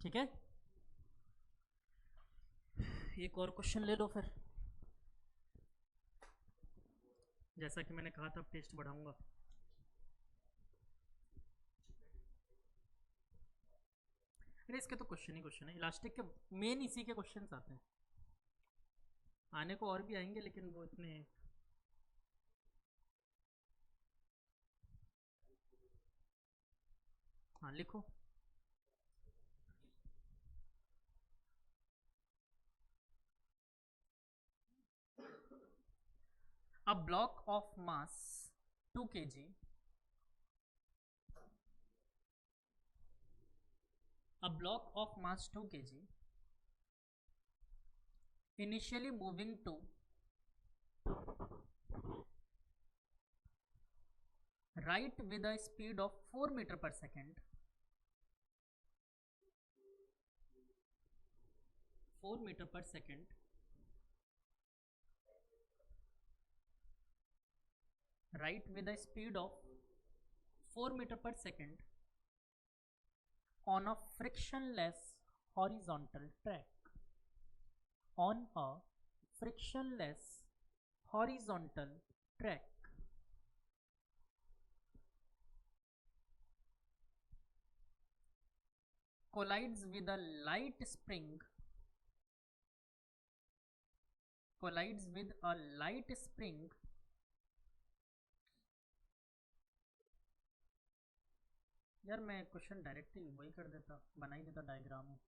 ठीक है, एक और क्वेश्चन ले लो फिर। जैसा कि मैंने कहा था टेस्ट बढ़ाऊंगा। अरे इसके तो क्वेश्चन ही क्वेश्चन है, इलास्टिक के मेन इसी के क्वेश्चन आते हैं। आने को और भी आएंगे लेकिन वो इतने। हाँ लिखो। A block of mass 2 kg, a block of mass 2 kg initially moving to right with a speed of 4 meter per second, 4 meter per second, right with a speed of 4 meter per second on a frictionless horizontal track, on a frictionless horizontal track, collides with a light spring, collides with a light spring यार मैं question directly वही कर देता, बना ही देता diagram में।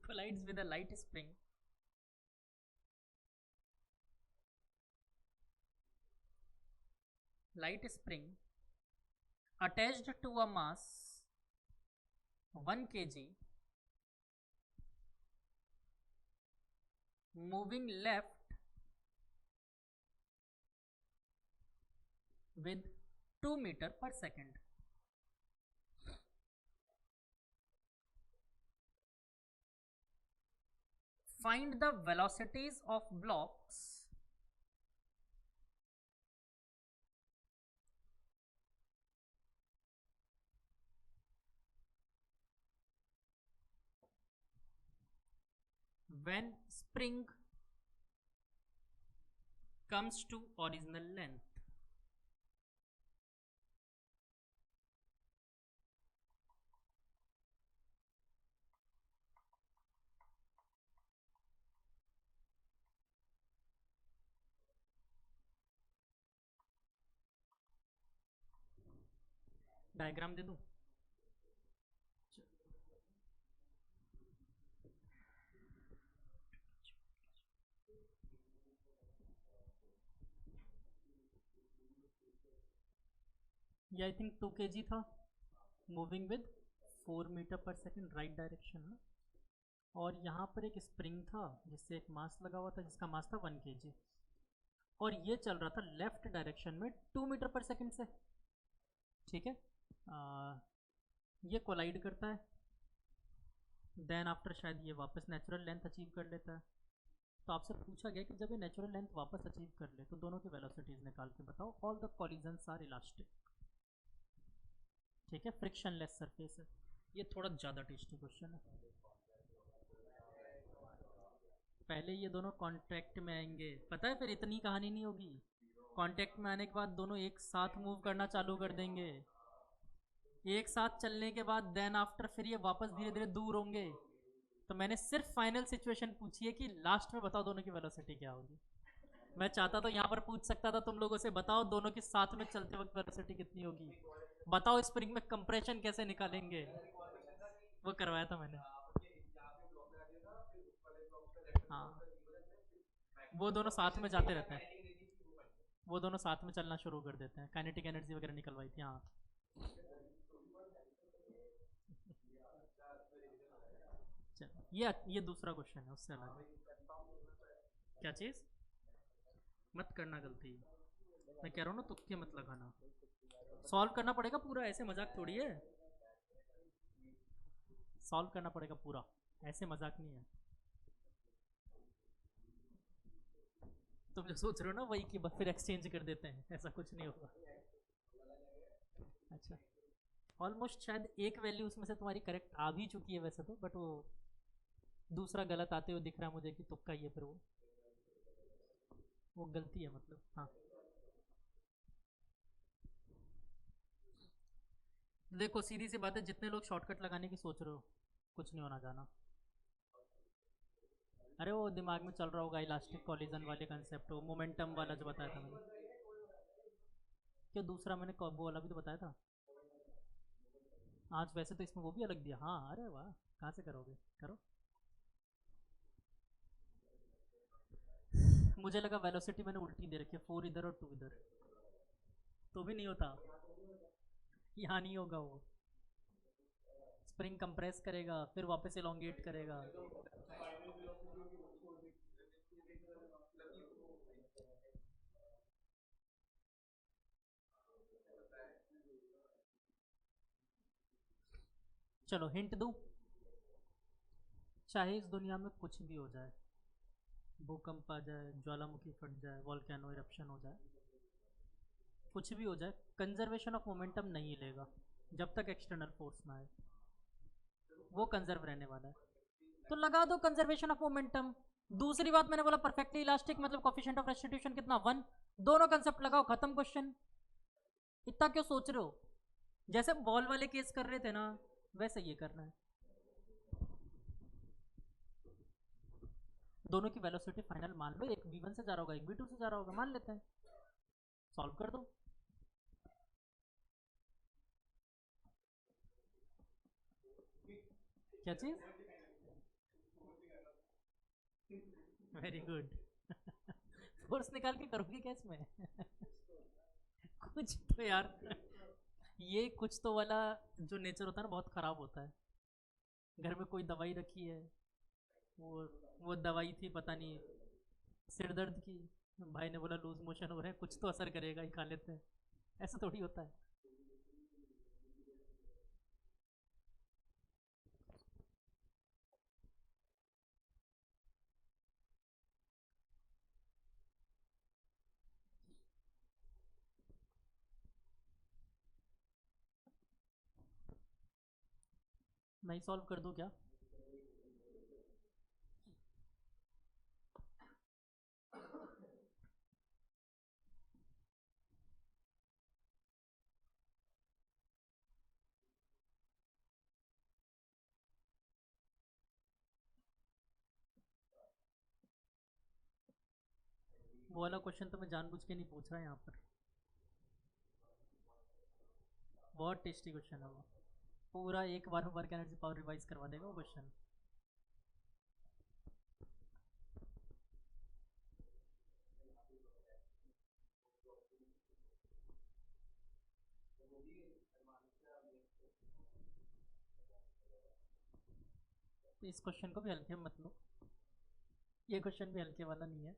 collides with a light spring attached to a mass 1 kg moving left with 2 meter per second. Find the velocities of blocks when spring comes to original length. Diagram दे दूं? ये I think 2 kg था, moving with 4 metre per second right direction में। और यहाँ पर एक spring था जिससे एक मास लगा हुआ था जिसका मास था 1 kg, और ये चल रहा था लेफ्ट डायरेक्शन में 2 मीटर पर सेकेंड से। ठीक है, ये कोलाइड करता है, देन आफ्टर शायद ये वापस नेचुरल लेंथ अचीव कर लेता है। तो आपसे पूछा गया कि जब ये नेचुरल लेंथ वापस अचीव कर ले तो दोनों की वेलोसिटीज निकाल के बताओ। All the collisions are elastic. ठीक है, फ्रिक्शनलेस सरफेस है। ये थोड़ा ज़्यादा टेस्टी क्वेश्चन है। पहले ये दोनों कॉन्टैक्ट में आएंगे, पता है, फिर इतनी कहानी नहीं होगी। कॉन्टैक्ट में आने के बाद दोनों एक साथ मूव करना चालू कर देंगे, एक साथ चलने के बाद देन आफ्टर फिर ये वापस धीरे धीरे दूर होंगे। तो मैंने सिर्फ फाइनल सिचुएशन पूछी है कि लास्ट में बताओ दोनों की वेलोसिटी क्या होगी। मैं चाहता तो यहाँ पर पूछ सकता था तुम लोगों से, बताओ दोनों के साथ में चलते वक्त वेलोसिटी कितनी होगी, बताओ स्प्रिंग में कंप्रेशन कैसे निकालेंगे। वो करवाया था मैंने। हाँ, वो दोनों साथ में जाते रहते हैं, वो दोनों साथ में चलना शुरू कर देते हैं, काइनेटिक एनर्जी वगैरह निकलवाई थी। हाँ चलो, ये दूसरा क्वेश्चन है, उससे अलग है। क्या चीज़? मत करना गलती, मैं कह रहा हूँ ना, तुक्के मत लगाना, सॉल्व करना पड़ेगा पूरा, ऐसे मजाक थोड़ी है। सॉल्व करना पड़ेगा पूरा, ऐसे मजाक नहीं है। तुम जो सोच रहे हो ना वही कि फिर एक्सचेंज कर देते हैं, ऐसा कुछ नहीं होगा। अच्छा, ऑलमोस्ट शायद एक वैल्यू उसमें से तुम्हारी करेक्ट आ भी चुकी है वैसे तो, बट वो दूसरा गलत आते हुए दिख रहा है मुझे कि तुक्का ही है, फिर वो गलती है मतलब। हाँ देखो, सीधी सी बात है, जितने लोग शॉर्टकट लगाने की सोच रहे हो, कुछ नहीं होना जाना। अरे वो दिमाग में चल रहा होगा इलास्टिक कॉलिजन वाले कंसेप्ट, वो मोमेंटम वाला जो बताया था मैंने। क्या दूसरा मैंने वो वाला भी तो बताया था आज, वैसे तो इसमें वो भी अलग दिया। हाँ अरे वाह, कहाँ से करोगे, करो। मुझे लगा वेलोसिटी मैंने उल्टी दे रखी है, 4 इधर और 2 इधर, तो भी नहीं होता। यहाँ नहीं होगा वो, स्प्रिंग कंप्रेस करेगा फिर वापस एलोंगेट करेगा। चलो हिंट दूँ, चाहे इस दुनिया में कुछ भी हो जाए, भूकंप आ जाए, ज्वालामुखी फट जाए, वॉल्केनो इरप्शन हो जाए, कुछ भी हो जाए, कंजर्वेशन ऑफ मोमेंटम नहीं लेगा जब तक एक्सटर्नल फोर्स ना आए, वो कंजर्व रहने वाला है। तो लगा दो कंजर्वेशन ऑफ मोमेंटम। दूसरी बात मैंने बोला परफेक्टली इलास्टिक मतलब कोफिशिएंट ऑफ रेस्टिट्यूशन कितना, 1। दोनों कंसेप्ट लगाओ, खत्म क्वेश्चन। इतना क्यों सोच रहे हो, जैसे बॉल वाले केस कर रहे थे ना, वैसे ये करना है। दोनों की वेलोसिटी फाइनल मान लो, एक v1 से जा रहा होगा, एक v2 से जा रहा होगा, मान लेते हैं, सॉल्व कर दो। क्या चीज? Very good. फोर्स निकाल के करोगे क्या इसमें? कुछ तो यार, ये कुछ तो वाला जो नेचर होता है ना बहुत खराब होता है। घर में कोई दवाई रखी है, वो वो दवाई थी पता नहीं, सिर दर्द की, भाई ने बोला लूज मोशन हो रहे हैं, कुछ तो असर करेगा ही, खा लेते हैं। ऐसा थोड़ी होता है। मैं ही सॉल्व कर दूं क्या? वो वाला क्वेश्चन तो मैं जानबूझ के नहीं पूछ रहा यहाँ पर, बहुत टेस्टी क्वेश्चन है वो, पूरा एक बार वर्क एनर्जी पावर रिवाइज करवा देगा वो क्वेश्चन। तो इस क्वेश्चन को भी हल्के में मत लो, ये क्वेश्चन भी हल्के वाला नहीं है,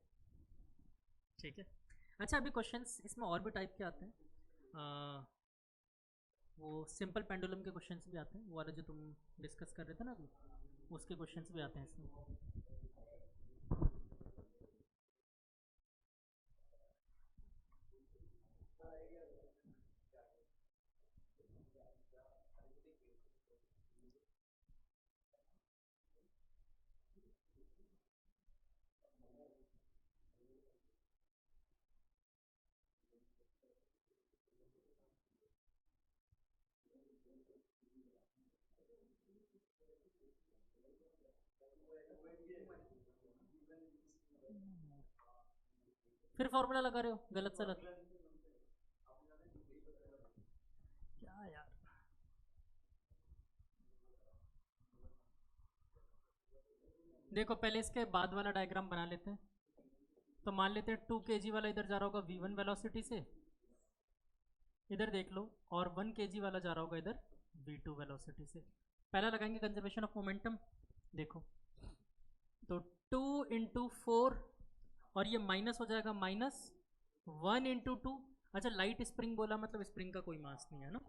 ठीक है। अच्छा, अभी क्वेश्चंस इसमें और भी टाइप के आते हैं, वो सिंपल पेंडुलम के क्वेश्चंस भी आते हैं, वो वाला जो तुम डिस्कस कर रहे थे ना अभी, उसके क्वेश्चंस भी आते हैं इसमें। फिर फॉर्मूला लगा रहे हो गलत सलत क्या यार। देखो पहले इसके बाद वाला डायग्राम बना लेते हैं। तो मान लेते हैं 2 kg वाला इधर जा रहा होगा v1 वेलोसिटी से, इधर देख लो, और 1 kg वाला जा रहा होगा इधर v2 वेलोसिटी से। पहला लगाएंगे कंजर्वेशन ऑफ मोमेंटम। देखो तो 2 इंटू 4 और ये माइनस हो जाएगा -1 इंटू 2। अच्छा लाइट स्प्रिंग बोला मतलब स्प्रिंग का कोई मास नहीं है ना।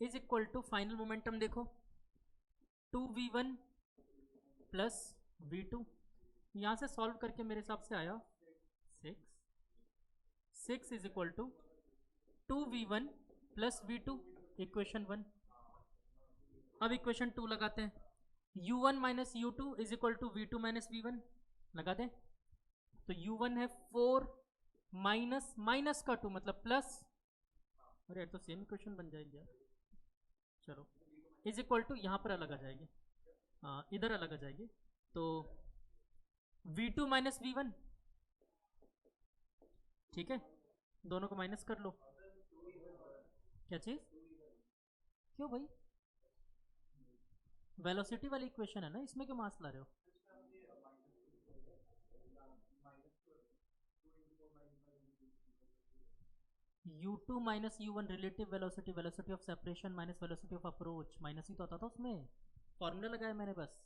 Is equal to final momentum देखो 2v1 प्लस v2। यहाँ से सॉल्व करके मेरे हिसाब से आया 6 is equal to 2v1 plus v2 equation 1। अब इक्वेशन 2 लगाते हैं, u1 minus u2 is equal to v2 minus v1 लगा दें। तो u1 है 4 माइनस माइनस का 2 मतलब प्लस, अरे यार तो सेम इक्वेशन बन जाएगी यार। चलो इज इक्वल टू यहाँ पर अलग आ जाएगी, इधर अलग आ जाएगी। तो v2 माइनस v1, ठीक है, दोनों को माइनस कर लो। क्या चीज, क्यों भाई, वेलोसिटी वाली इक्वेशन है ना, इसमें क्यों मास ला रहे हो। u2 minus u1 relative velocity, velocity of separation minus velocity of approach, minus ही तो आता था उसमें, फॉर्मूला लगाया मैंने बस।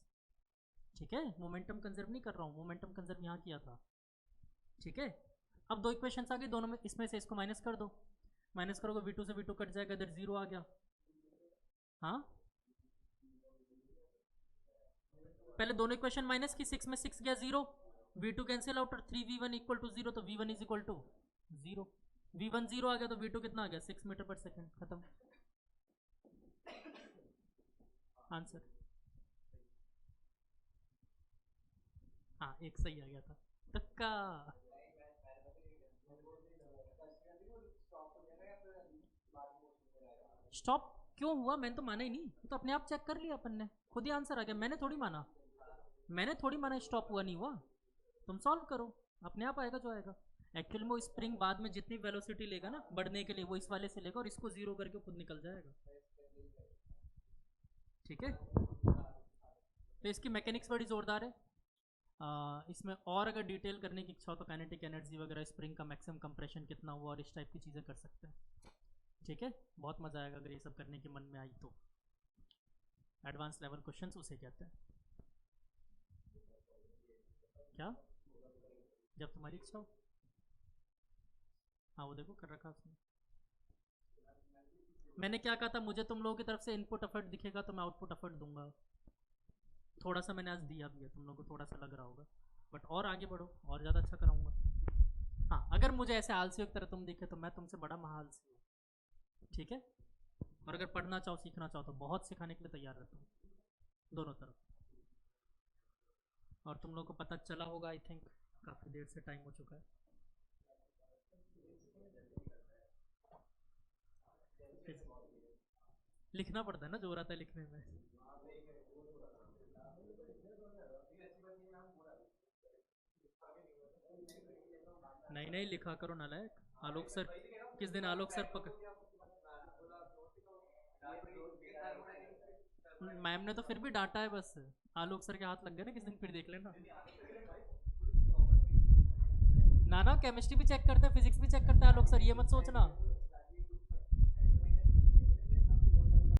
ठीक है, मोमेंटम कंजर्व नहीं कर रहा हूँ, मोमेंटम कंजर्व यहाँ किया था। ठीक है, अब दो इक्वेशंस आ गई, दोनों में इसमें से इसको माइनस कर दो, माइनस करोगे v2 से v2 कट जाएगा, इधर 0 आ गया। हाँ पहले दोनों इक्वेशन माइनस की, 6 में 6 गया 0, v2 कैंसिल आउट और 3v1 इक्वल टू 0, तो v1 is equal to 0, v1 0 आ गया तो v2 कितना आ गया 6 मीटर पर सेकेंड, खत्म आंसर। हाँ एक सही आ गया था, तक्का। स्टॉप क्यों हुआ, मैंने तो माना ही नहीं, तो अपने आप चेक कर लिया अपन ने, खुद ही आंसर आ गया, मैंने थोड़ी माना, मैंने थोड़ी माना स्टॉप हुआ नहीं हुआ। तुम सॉल्व करो, अपने आप आएगा जो आएगा। एक्चुअली में वो स्प्रिंग बाद में जितनी वेलोसिटी लेगा ना बढ़ने के लिए, वो इस वाले से लेगा और इसको 0 करके खुद निकल जाएगा। ठीक है, तो इसकी मैकेनिक्स बड़ी ज़ोरदार है। इसमें और अगर डिटेल करने की इच्छा हो तो काइनेटिक एनर्जी वगैरह, स्प्रिंग का मैक्सिमम कंप्रेशन कितना हुआ और इस टाइप की चीज़ें कर सकते हैं। ठीक है, बहुत मज़ा आएगा अगर ये सब करने की मन में आई तो। एडवांस लेवल क्वेश्चंस उसे कहते हैं। क्या, जब तुम्हारी इच्छा हो। हाँ वो देखो कर रखा उसने। मैंने क्या कहा था, मुझे तुम लोगों की तरफ से इनपुट एफर्ट दिखेगा तो मैं आउटपुट एफर्ट दूंगा। थोड़ा सा मैंने आज दिया भी है, तुम लोगों को थोड़ा सा लग रहा होगा, बट और आगे बढ़ो, और ज़्यादा अच्छा कराऊंगा। हाँ अगर मुझे ऐसे आलसी की तरह तुम दिखे तो मैं तुमसे बड़ा महाआलसी हूँ। ठीक है, और अगर पढ़ना चाहो सीखना चाहो तो बहुत सिखाने के लिए तैयार रहता हूँ, दोनों तरफ। और तुम लोग को पता चला होगा, आई थिंक काफ़ी देर से टाइम हो चुका है। लिखना पड़ता है ना, जोर आता है लिखने में। नहीं नहीं लिखा करो नालायक। आलोक सर, किस दिन आलोक सर पक, मैम ने तो फिर भी डांटा है बस, आलोक सर के हाथ लग गए ना किस दिन, फिर देख लेना। ना ना केमिस्ट्री भी चेक करते हैं, फिजिक्स भी चेक करते हैं आलोक सर, ये मत सोचना।